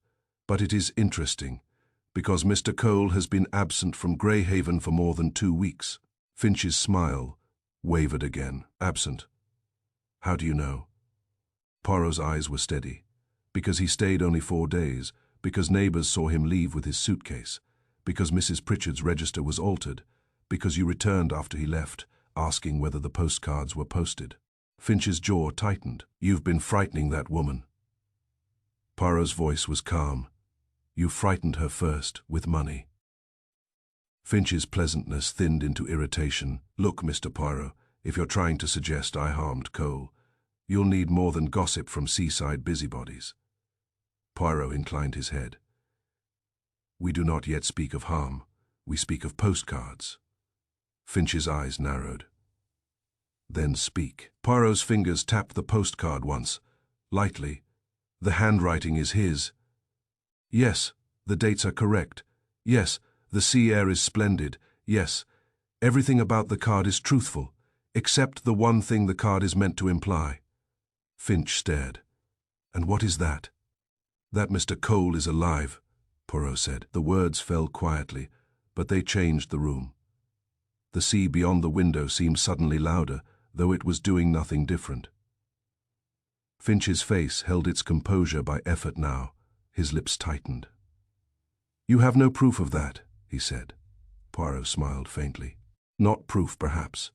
but it is interesting, because Mr. Cole has been absent from Greyhaven for more than 2 weeks. Finch's smile wavered again. Absent. How do you know? Poirot's eyes were steady. Because he stayed only 4 days, because neighbors saw him leave with his suitcase, because Mrs. Pritchard's register was altered, because you returned after he left, asking whether the postcards were posted. Finch's jaw tightened. You've been frightening that woman. Poirot's voice was calm. You frightened her first, with money. Finch's pleasantness thinned into irritation. Look, Mr. Poirot, if you're trying to suggest I harmed Cole, you'll need more than gossip from Seaside busybodies. Poirot inclined his head. We do not yet speak of harm. We speak of postcards. Finch's eyes narrowed. Then speak. Poirot's fingers tapped the postcard once, lightly. The handwriting is his. Yes, the dates are correct. Yes, the sea air is splendid. Yes, everything about the card is truthful, except the one thing the card is meant to imply. Finch stared. And what is that? That Mr. Cole is alive, Poirot said. The words fell quietly, but they changed the room. The sea beyond the window seemed suddenly louder, though it was doing nothing different. Finch's face held its composure by effort now. His lips tightened. You have no proof of that, he said. Poirot smiled faintly. Not proof, perhaps,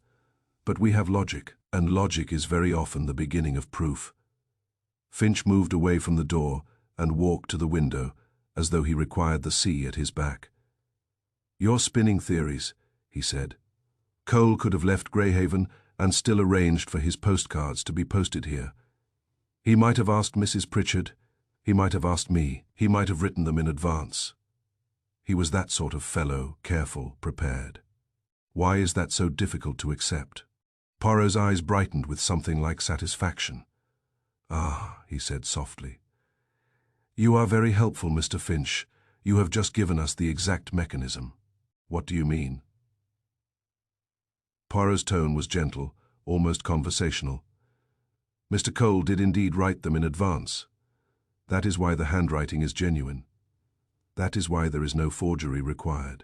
but we have logic, and logic is very often the beginning of proof. Finch moved away from the door and walked to the window, as though he required the sea at his back. You're spinning theories, he said. Cole could have left Greyhaven and still arranged for his postcards to be posted here. He might have asked Mrs. Pritchard. He might have asked me. He might have written them in advance. He was that sort of fellow, careful, prepared. Why is that so difficult to accept? Poirot's eyes brightened with something like satisfaction. Ah, he said softly. You are very helpful, Mr. Finch. You have just given us the exact mechanism. What do you mean? Poirot's tone was gentle, almost conversational. Mr. Cole did indeed write them in advance. That is why the handwriting is genuine. That is why there is no forgery required.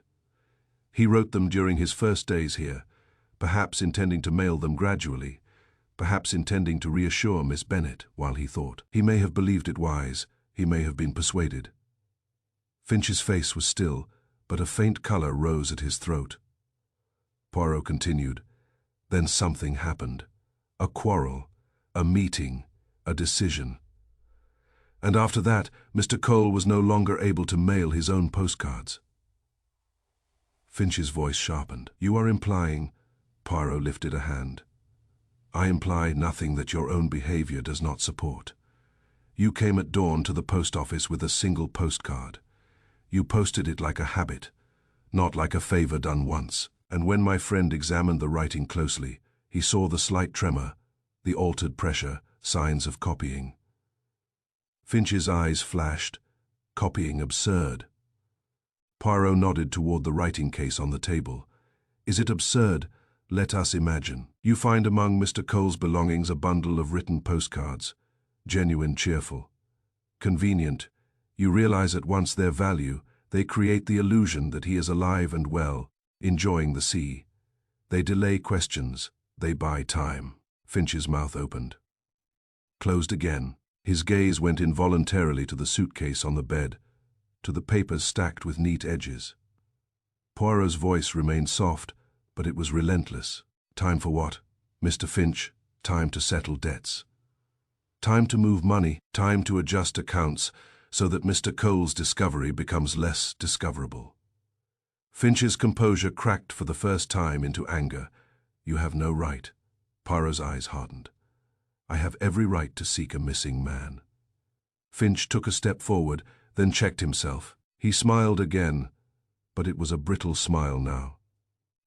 He wrote them during his first days here, perhaps intending to mail them gradually, perhaps intending to reassure Miss Bennet while he thought. He may have believed it wise, he may have been persuaded. Finch's face was still, but a faint color rose at his throat. Poirot continued. Then something happened. A quarrel, a meeting, a decision. And after that, Mr. Cole was no longer able to mail his own postcards. Finch's voice sharpened. You are implying... Poirot lifted a hand. I imply nothing that your own behavior does not support. You came at dawn to the post office with a single postcard. You posted it like a habit, not like a favor done once. And when my friend examined the writing closely, he saw the slight tremor, the altered pressure, signs of copying. Finch's eyes flashed. Copying absurd. Poirot nodded toward the writing case on the table. Is it absurd? Let us imagine. You find among Mr. Cole's belongings a bundle of written postcards. Genuine, cheerful. Convenient. You realize at once their value. They create the illusion that he is alive and well, enjoying the sea. They delay questions. They buy time. Finch's mouth opened. Closed again. His gaze went involuntarily to the suitcase on the bed, to the papers stacked with neat edges. Poirot's voice remained soft, but it was relentless. Time for what? Mr. Finch, time to settle debts. Time to move money, time to adjust accounts so that Mr. Cole's discovery becomes less discoverable. Finch's composure cracked for the first time into anger. You have no right. Poirot's eyes hardened. I have every right to seek a missing man. Finch took a step forward, then checked himself. He smiled again, but it was a brittle smile now.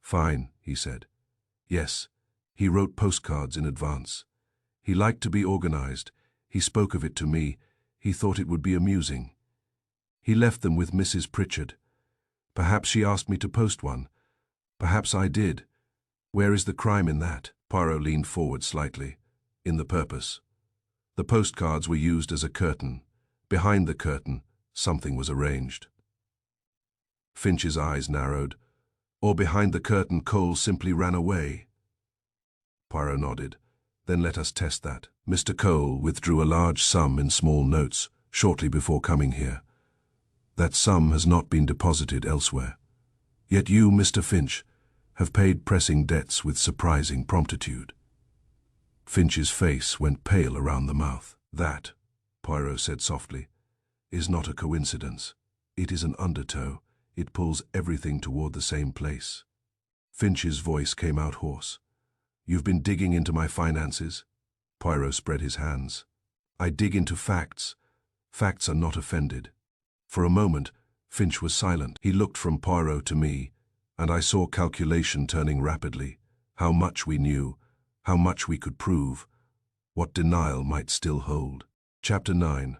Fine, he said. Yes, he wrote postcards in advance. He liked to be organized. He spoke of it to me. He thought it would be amusing. He left them with Mrs. Pritchard. Perhaps she asked me to post one. Perhaps I did. Where is the crime in that? Poirot leaned forward slightly. In the purpose. The postcards were used as a curtain. Behind the curtain, something was arranged. Finch's eyes narrowed. Or behind the curtain, Cole simply ran away. Poirot nodded. Then let us test that. Mr. Cole withdrew a large sum in small notes shortly before coming here. That sum has not been deposited elsewhere. Yet you, Mr. Finch, have paid pressing debts with surprising promptitude. Finch's face went pale around the mouth. That, Poirot said softly, is not a coincidence. It is an undertow. It pulls everything toward the same place. Finch's voice came out hoarse. You've been digging into my finances? Poirot spread his hands. I dig into facts. Facts are not offended. For a moment, Finch was silent. He looked from Poirot to me, and I saw calculation turning rapidly. How much we knew, how much we could prove, what denial might still hold. Chapter 9.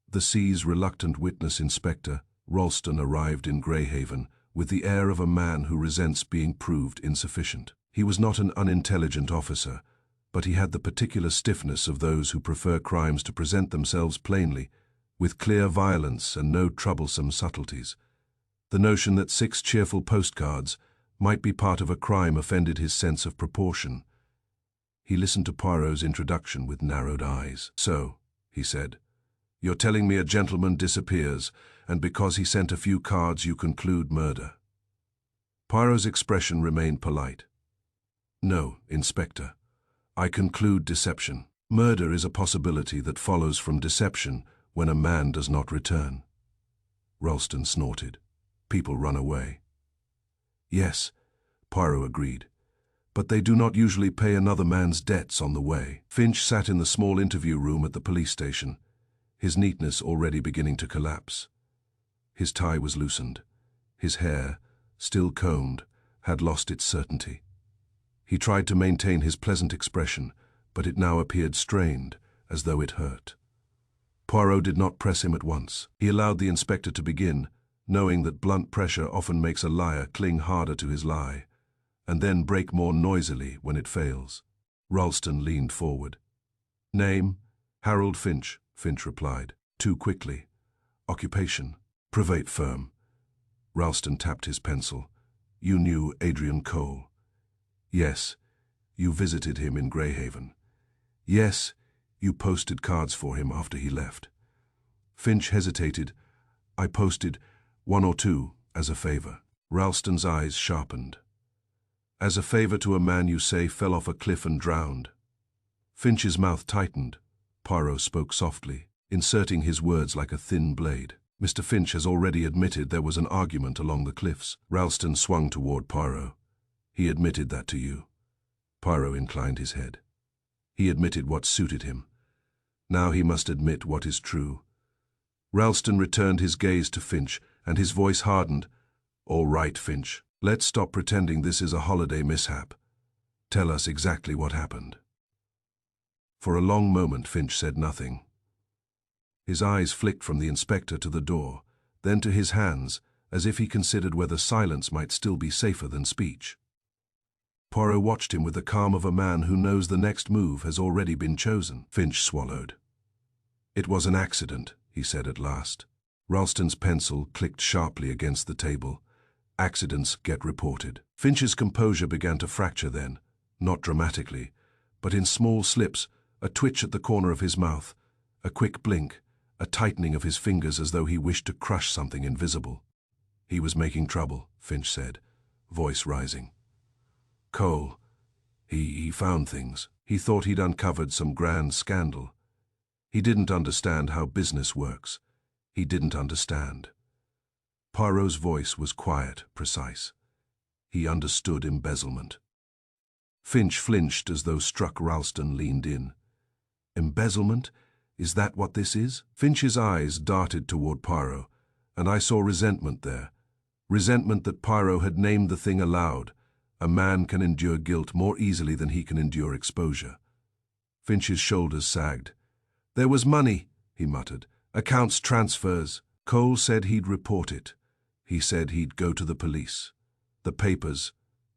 The Sea's reluctant witness inspector, Ralston, arrived in Greyhaven with the air of a man who resents being proved insufficient. He was not an unintelligent officer, but he had the particular stiffness of those who prefer crimes to present themselves plainly, with clear violence and no troublesome subtleties. The notion that 6 cheerful postcards might be part of a crime offended his sense of proportion. He listened to Poirot's introduction with narrowed eyes. So, he said, you're telling me a gentleman disappears, and because he sent a few cards you conclude murder. Poirot's expression remained polite. No, Inspector. I conclude deception. Murder is a possibility that follows from deception when a man does not return. Ralston snorted. People run away. Yes, Poirot agreed. But they do not usually pay another man's debts on the way. Finch sat in the small interview room at the police station, his neatness already beginning to collapse. His tie was loosened. His hair, still combed, had lost its certainty. He tried to maintain his pleasant expression, but it now appeared strained, as though it hurt. Poirot did not press him at once. He allowed the inspector to begin, knowing that blunt pressure often makes a liar cling harder to his lie, and then break more noisily when it fails. Ralston leaned forward. Name? Harold Finch, Finch replied. Too quickly. Occupation? Private firm. Ralston tapped his pencil. You knew Adrian Cole. Yes, you visited him in Greyhaven. Yes, you posted cards for him after he left. Finch hesitated. I posted 1 or 2 as a favor. Ralston's eyes sharpened. As a favor to a man you say fell off a cliff and drowned. Finch's mouth tightened. Poirot spoke softly, inserting his words like a thin blade. Mr. Finch has already admitted there was an argument along the cliffs. Ralston swung toward Poirot. He admitted that to you. Poirot inclined his head. He admitted what suited him. Now he must admit what is true. Ralston returned his gaze to Finch, and his voice hardened. All right, Finch. Let's stop pretending this is a holiday mishap. Tell us exactly what happened. For a long moment Finch said nothing. His eyes flicked from the inspector to the door, then to his hands, as if he considered whether silence might still be safer than speech. Poirot watched him with the calm of a man who knows the next move has already been chosen. Finch swallowed. It was an accident, he said at last. Ralston's pencil clicked sharply against the table. Accidents get reported. Finch's composure began to fracture then, not dramatically, but in small slips, a twitch at the corner of his mouth, a quick blink, a tightening of his fingers as though he wished to crush something invisible. He was making trouble, Finch said, voice rising. Cole, he found things. He thought he'd uncovered some grand scandal. He didn't understand how business works. He didn't understand. Poirot's voice was quiet, precise. He understood embezzlement. Finch flinched as though struck. Ralston leaned in. Embezzlement? Is that what this is? Finch's eyes darted toward Poirot, and I saw resentment there. Resentment that Poirot had named the thing aloud, A man can endure guilt more easily than he can endure exposure. Finch's shoulders sagged. There was money, he muttered. Accounts transfers. Cole said he'd report it. He said he'd go to the police. The papers.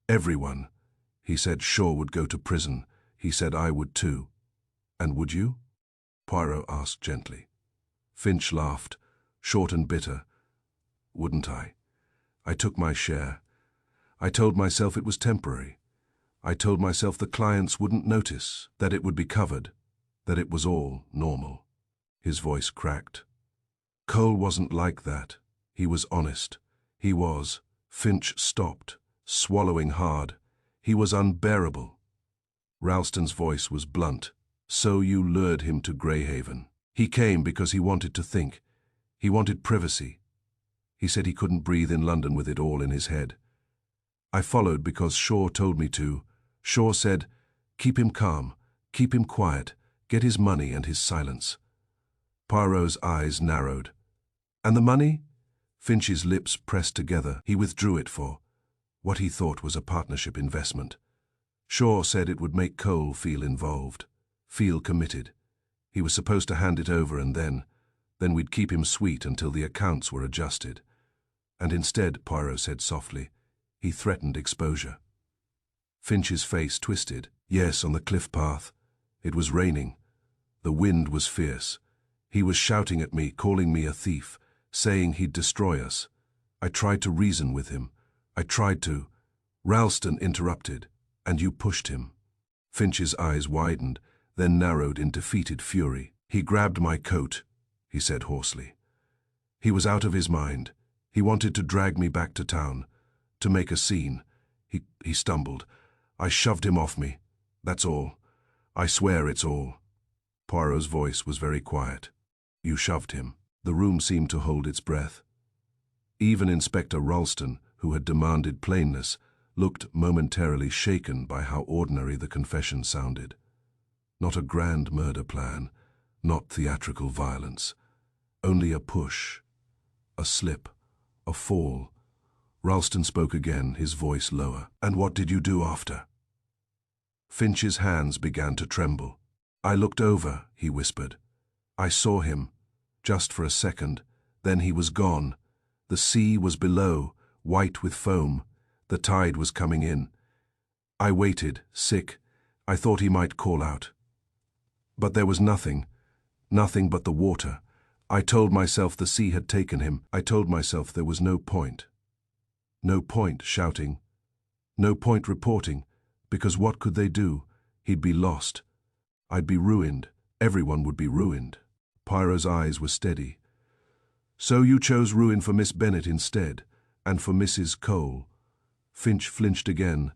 Everyone. He said Shaw would go to prison. He said I would too. And would you? Poirot asked gently. Finch laughed, short and bitter. Wouldn't I? I took my share. I told myself it was temporary. I told myself the clients wouldn't notice, that it would be covered, that it was all normal. His voice cracked. Cole wasn't like that. He was honest. He was. Finch stopped, swallowing hard. He was unbearable. Ralston's voice was blunt. So you lured him to Greyhaven. He came because he wanted to think. He wanted privacy. He said he couldn't breathe in London with it all in his head. I followed because Shaw told me to. Shaw said, keep him calm, keep him quiet, get his money and his silence. Poirot's eyes narrowed. And the money? Finch's lips pressed together. He withdrew it for what he thought was a partnership investment. Shaw said it would make Cole feel involved, feel committed. He was supposed to hand it over and then we'd keep him sweet until the accounts were adjusted. And instead, Poirot said softly, he threatened exposure. Finch's face twisted. Yes, on the cliff path. It was raining. The wind was fierce. He was shouting at me, calling me a thief, saying he'd destroy us. I tried to reason with him. I tried to. Ralston interrupted, and you pushed him. Finch's eyes widened, then narrowed in defeated fury. He grabbed my coat, he said hoarsely. He was out of his mind. He wanted to drag me back to town, to make a scene. He stumbled. I shoved him off me. That's all. I swear it's all. Poirot's voice was very quiet. You shoved him. The room seemed to hold its breath. Even Inspector Ralston, who had demanded plainness, looked momentarily shaken by how ordinary the confession sounded. Not a grand murder plan, not theatrical violence. Only a push, a slip, a fall. Ralston spoke again, his voice lower. And what did you do after? Finch's hands began to tremble. I looked over, he whispered. I saw him, just for a second. Then he was gone. The sea was below, white with foam. The tide was coming in. I waited, sick. I thought he might call out. But there was nothing but the water. I told myself the sea had taken him. I told myself there was no point. No point shouting. No point reporting, because what could they do? He'd be lost. I'd be ruined. Everyone would be ruined. Poirot's eyes were steady. So you chose ruin for Miss Bennet instead, and for Mrs. Cole. Finch flinched again.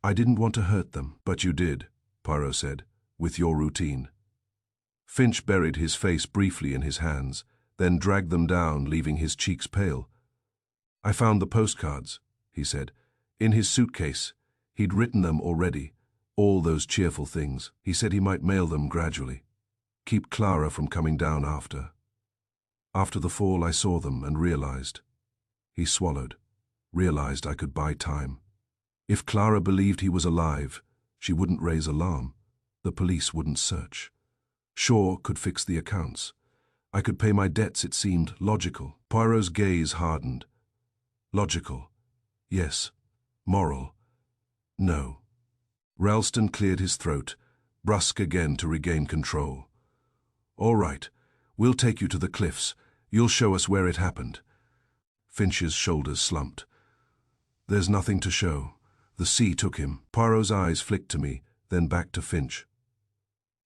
I didn't want to hurt them. But you did, Poirot said, with your routine. Finch buried his face briefly in his hands, then dragged them down, leaving his cheeks pale. I found the postcards, he said, in his suitcase. He'd written them already, all those cheerful things. He said he might mail them gradually. Keep Clara from coming down after. After the fall I saw them and realized. He swallowed, realized I could buy time. If Clara believed he was alive, she wouldn't raise alarm. The police wouldn't search. Shaw could fix the accounts. I could pay my debts, it seemed logical. Poirot's gaze hardened. Logical. Yes. Moral. No. Ralston cleared his throat, brusque again to regain control. All right. We'll take you to the cliffs. You'll show us where it happened. Finch's shoulders slumped. There's nothing to show. The sea took him. Poirot's eyes flicked to me, then back to Finch.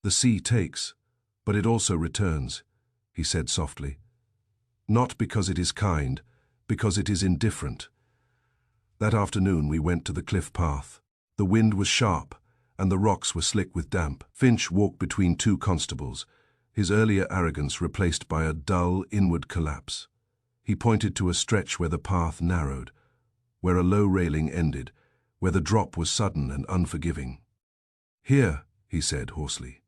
The sea takes, but it also returns, he said softly. Not because it is kind, because it is indifferent. That afternoon we went to the cliff path. The wind was sharp, and the rocks were slick with damp. Finch walked between two constables, his earlier arrogance replaced by a dull, inward collapse. He pointed to a stretch where the path narrowed, where a low railing ended, where the drop was sudden and unforgiving. Here, he said hoarsely.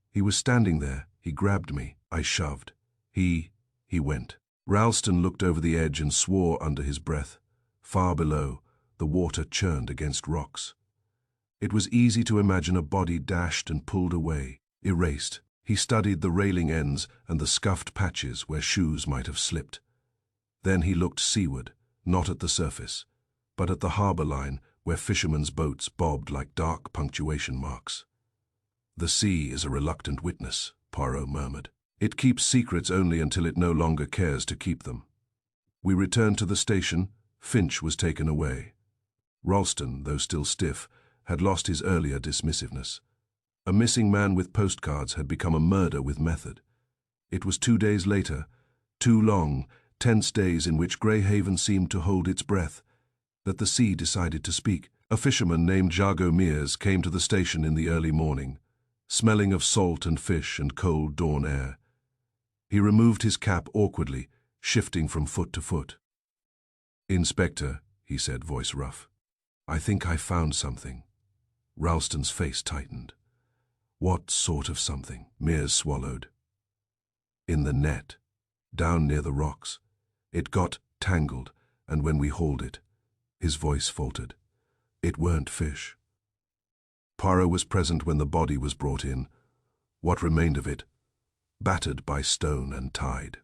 He was standing there. He grabbed me. I shoved. He went. Ralston looked over the edge and swore under his breath. Far below, the water churned against rocks. It was easy to imagine a body dashed and pulled away, erased. He studied the railing ends and the scuffed patches where shoes might have slipped. Then he looked seaward, not at the surface, but at the harbour line where fishermen's boats bobbed like dark punctuation marks. "The sea is a reluctant witness," Poirot murmured. "It keeps secrets only until it no longer cares to keep them." We returned to the station. Finch was taken away. Ralston, though still stiff, had lost his earlier dismissiveness. A missing man with postcards had become a murder with method. It was 2 days later, 2 long, tense days in which Greyhaven seemed to hold its breath, that the sea decided to speak. A fisherman named Jago Mears came to the station in the early morning, smelling of salt and fish and cold dawn air. He removed his cap awkwardly, shifting from foot to foot. "Inspector," he said, voice rough, "I think I found something." Ralston's face tightened. "What sort of something?" Mears swallowed. "In the net, down near the rocks. It got tangled, and when we hauled it," his voice faltered, "it weren't fish." Poirot was present when the body was brought in, what remained of it, battered by stone and tide.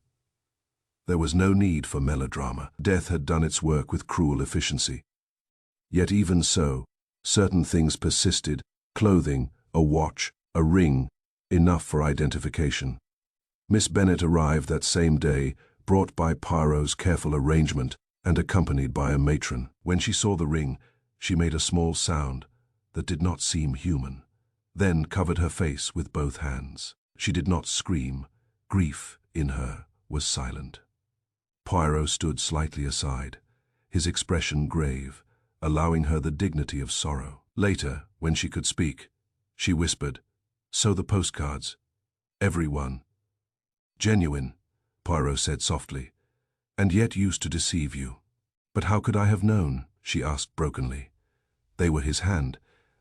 There was no need for melodrama. Death had done its work with cruel efficiency. Yet even so, certain things persisted: clothing, a watch, a ring, enough for identification. Miss Bennet arrived that same day, brought by Poirot's careful arrangement and accompanied by a matron. When she saw the ring, she made a small sound that did not seem human, then covered her face with both hands. She did not scream. Grief in her was silent. Poirot stood slightly aside, his expression grave, allowing her the dignity of sorrow. Later, when she could speak, she whispered, "So the postcards. Every one. Genuine," Poirot said softly, "and yet used to deceive you." "But how could I have known?" she asked brokenly. "They were his hand.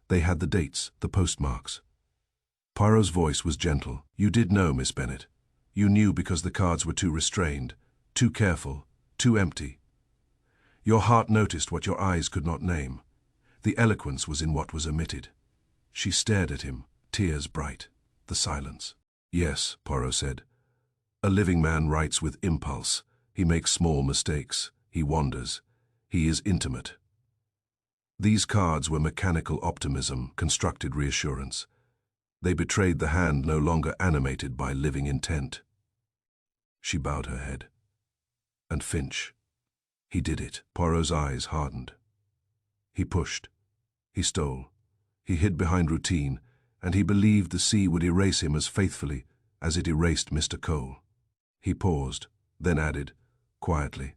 They had the dates, the postmarks." Poirot's voice was gentle. "You did know, Miss Bennet. You knew because the cards were too restrained, too careful, too empty. Your heart noticed what your eyes could not name. The eloquence was in what was omitted." She stared at him, tears bright. The silence. "Yes," Poirot said. "A living man writes with impulse. He makes small mistakes. He wanders. He is intimate." These cards were mechanical optimism, constructed reassurance. They betrayed the hand no longer animated by living intent. She bowed her head. "And Finch. He did it." Poirot's eyes hardened. He pushed. He stole. He hid behind routine, and he believed the sea would erase him as faithfully as it erased Mr. Cole. He paused, then added, quietly,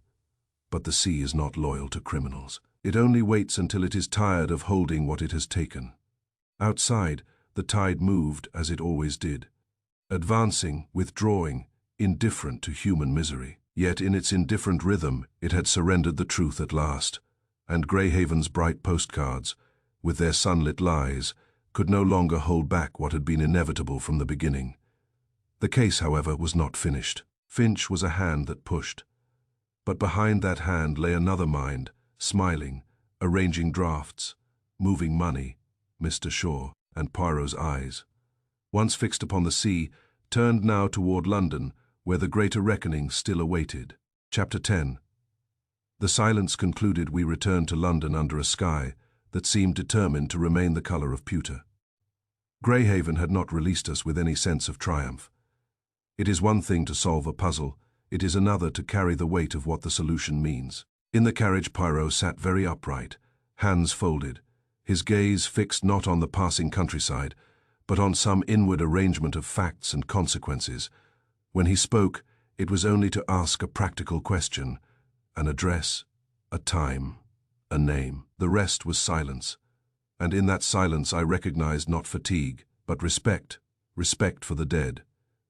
"But the sea is not loyal to criminals. It only waits until it is tired of holding what it has taken." Outside, the tide moved as it always did, advancing, withdrawing, indifferent to human misery. Yet in its indifferent rhythm it had surrendered the truth at last, and Greyhaven's bright postcards, with their sunlit lies, could no longer hold back what had been inevitable from the beginning. The case, however, was not finished. Finch was a hand that pushed. But behind that hand lay another mind, smiling, arranging drafts, moving money, Mr. Shaw, and Poirot's eyes, once fixed upon the sea, turned now toward London, where the greater reckoning still awaited. Chapter 10. The silence concluded, we returned to London under a sky that seemed determined to remain the colour of pewter. Greyhaven had not released us with any sense of triumph. It is one thing to solve a puzzle, it is another to carry the weight of what the solution means. In the carriage Poirot sat very upright, hands folded, his gaze fixed not on the passing countryside, but on some inward arrangement of facts and consequences. When he spoke, it was only to ask a practical question, an address, a time, a name. The rest was silence, and in that silence I recognized not fatigue, but respect for the dead,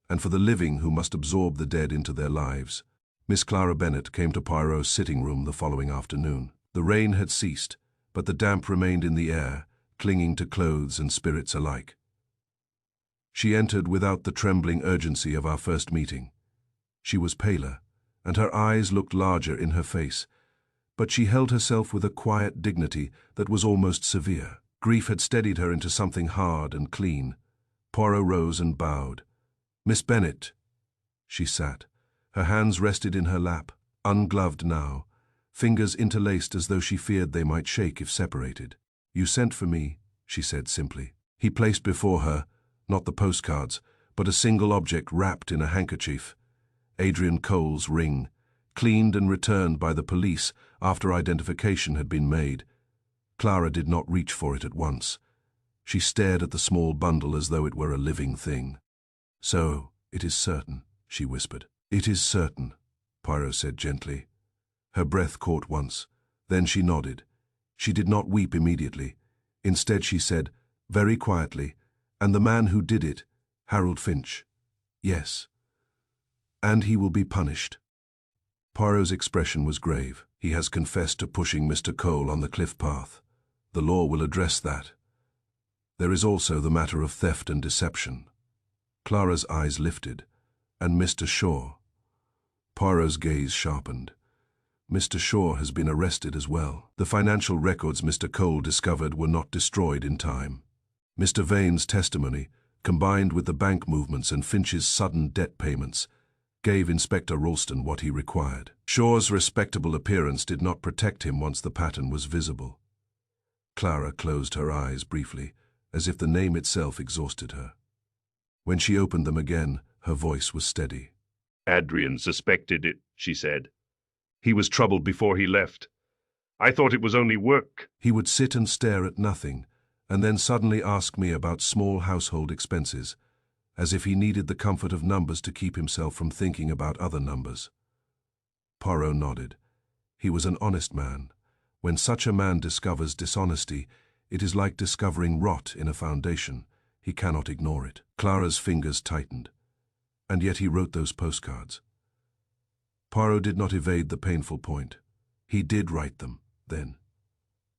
and for the living who must absorb the dead into their lives. Miss Clara Bennet came to Poirot's sitting room the following afternoon. The rain had ceased, but the damp remained in the air, clinging to clothes and spirits alike. She entered without the trembling urgency of our first meeting. She was paler, and her eyes looked larger in her face, but she held herself with a quiet dignity that was almost severe. Grief had steadied her into something hard and clean. Poirot rose and bowed. "Miss Bennet." She sat. Her hands rested in her lap, ungloved now, fingers interlaced as though she feared they might shake if separated. "You sent for me," she said simply. He placed before her, not the postcards, but a single object wrapped in a handkerchief. Adrian Cole's ring, cleaned and returned by the police after identification had been made. Clara did not reach for it at once. She stared at the small bundle as though it were a living thing. "So, it is certain," she whispered. "It is certain," Poirot said gently. Her breath caught once. Then she nodded. She did not weep immediately. Instead she said, very quietly, "And the man who did it, Harold Finch." "Yes." "And he will be punished." Poirot's expression was grave. "He has confessed to pushing Mr. Cole on the cliff path. The law will address that. There is also the matter of theft and deception." Clara's eyes lifted. "And Mr. Shaw?" Poirot's gaze sharpened. "Mr. Shaw has been arrested as well. The financial records Mr. Cole discovered were not destroyed in time. Mr. Vane's testimony, combined with the bank movements and Finch's sudden debt payments, gave Inspector Ralston what he required. Shaw's respectable appearance did not protect him once the pattern was visible." Clara closed her eyes briefly, as if the name itself exhausted her. When she opened them again, her voice was steady. "Adrian suspected it," she said. "He was troubled before he left. I thought it was only work." He would sit and stare at nothing, and then suddenly ask me about small household expenses, as if he needed the comfort of numbers to keep himself from thinking about other numbers. Poirot nodded. He was an honest man. When such a man discovers dishonesty, it is like discovering rot in a foundation. He cannot ignore it. Clara's fingers tightened. And yet he wrote those postcards. Poirot did not evade the painful point. He did write them, then.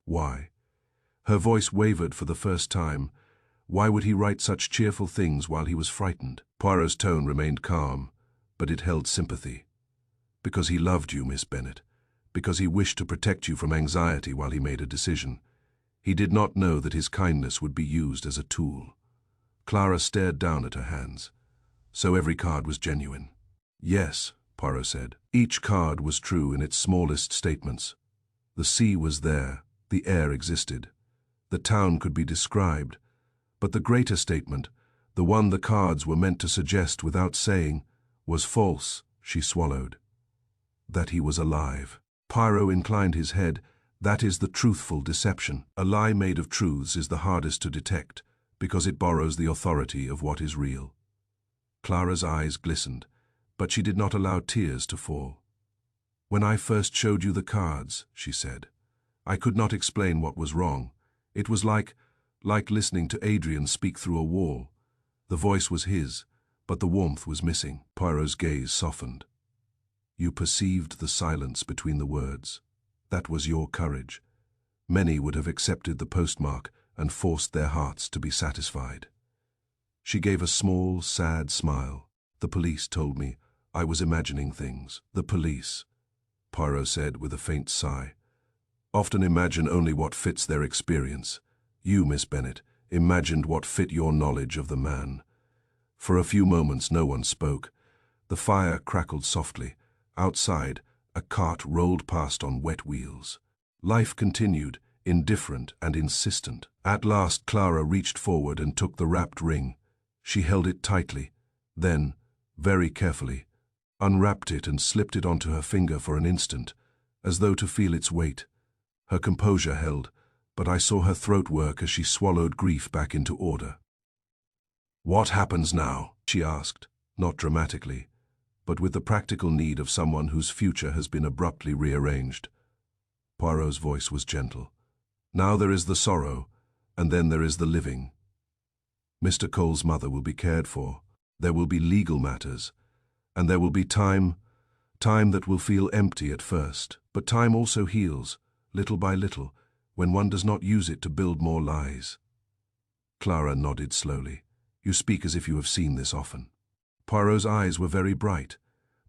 Why? Her voice wavered for the first time. Why would he write such cheerful things while he was frightened? Poirot's tone remained calm, but it held sympathy. "Because he loved you, Miss Bennet. Because he wished to protect you from anxiety while he made a decision. He did not know that his kindness would be used as a tool." Clara stared down at her hands. "So every card was genuine?" "Yes," Poirot said. "Each card was true in its smallest statements. The sea was there, the air existed. The town could be described. But the greater statement, the one the cards were meant to suggest without saying, was false." She swallowed. "That he was alive." Poirot inclined his head. "That is the truthful deception. A lie made of truths is the hardest to detect, because it borrows the authority of what is real." Clara's eyes glistened, but she did not allow tears to fall. "When I first showed you the cards," she said, "I could not explain what was wrong. It was like listening to Adrian speak through a wall. The voice was his, but the warmth was missing." Poirot's gaze softened. "You perceived the silence between the words. That was your courage. Many would have accepted the postmark and forced their hearts to be satisfied." She gave a small, sad smile. "The police told me I was imagining things." "The police," Poirot said with a faint sigh, "often imagine only what fits their experience. You, Miss Bennet, imagined what fit your knowledge of the man." For a few moments no one spoke. The fire crackled softly. Outside, a cart rolled past on wet wheels. Life continued, indifferent and insistent. At last Clara reached forward and took the wrapped ring. She held it tightly, then, very carefully, unwrapped it and slipped it onto her finger for an instant, as though to feel its weight. Her composure held, but I saw her throat work as she swallowed grief back into order. "What happens now?" she asked, not dramatically, but with the practical need of someone whose future has been abruptly rearranged. Poirot's voice was gentle. "Now there is the sorrow, and then there is the living. Mr. Cole's mother will be cared for. There will be legal matters, and there will be time that will feel empty at first. But time also heals, little by little, when one does not use it to build more lies." Clara nodded slowly. "You speak as if you have seen this often." Poirot's eyes were very bright,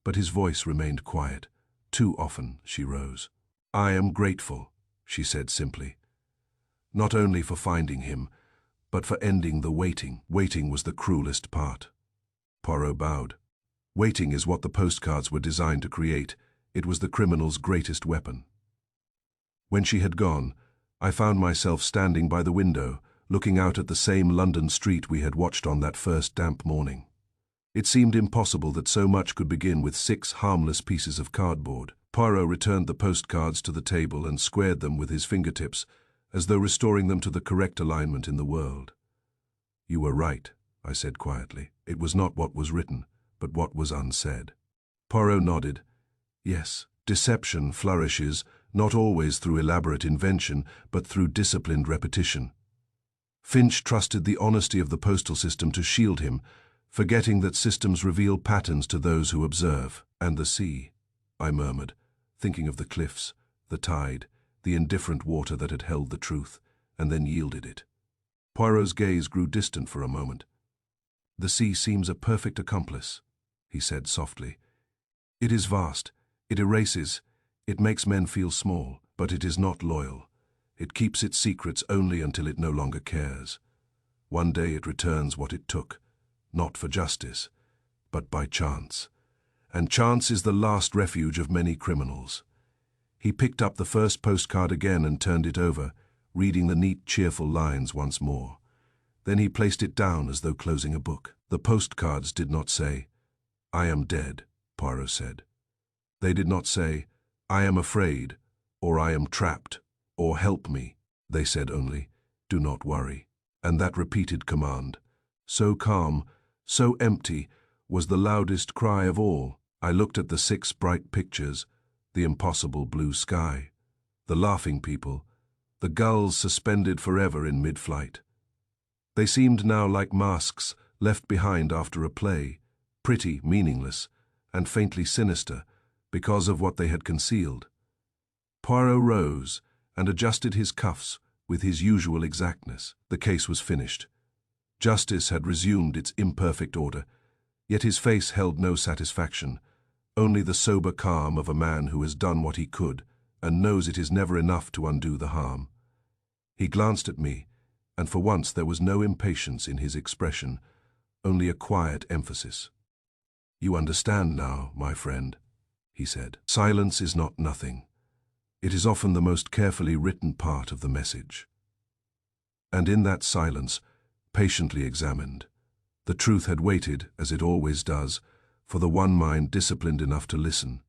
but his voice remained quiet. "Too often," she rose. I am grateful, she said simply. Not only for finding him, but for ending the waiting. Waiting was the cruelest part. Poirot bowed. Waiting is what the postcards were designed to create. It was the criminal's greatest weapon. When she had gone, I found myself standing by the window, looking out at the same London street we had watched on that first damp morning. It seemed impossible that so much could begin with 6 harmless pieces of cardboard. Poirot returned the postcards to the table and squared them with his fingertips, as though restoring them to the correct alignment in the world. You were right, I said quietly. It was not what was written, but what was unsaid. Poirot nodded. Yes, deception flourishes, not always through elaborate invention, but through disciplined repetition. Finch trusted the honesty of the postal system to shield him, forgetting that systems reveal patterns to those who observe. And the sea, I murmured, thinking of the cliffs, the tide, the indifferent water that had held the truth, and then yielded it. Poirot's gaze grew distant for a moment. The sea seems a perfect accomplice, he said softly. It is vast, it erases, it makes men feel small, but it is not loyal. It keeps its secrets only until it no longer cares. One day it returns what it took, not for justice, but by chance. And chance is the last refuge of many criminals. He picked up the first postcard again and turned it over, reading the neat, cheerful lines once more. Then he placed it down as though closing a book. The postcards did not say, "I am dead," Poirot said. They did not say, "I am afraid," or "I am trapped," or "Help me." They said only, "Do not worry." And that repeated command, so calm, so empty, was the loudest cry of all. I looked at the 6 bright pictures, the impossible blue sky, the laughing people, the gulls suspended forever in mid-flight. They seemed now like masks left behind after a play, pretty, meaningless, and faintly sinister because of what they had concealed. Poirot rose and adjusted his cuffs with his usual exactness. The case was finished. Justice had resumed its imperfect order, yet his face held no satisfaction, only the sober calm of a man who has done what he could and knows it is never enough to undo the harm. He glanced at me, and for once there was no impatience in his expression, only a quiet emphasis. "You understand now, my friend," he said. "Silence is not nothing. It is often the most carefully written part of the message." And in that silence, patiently examined, the truth had waited, as it always does, for the one mind disciplined enough to listen.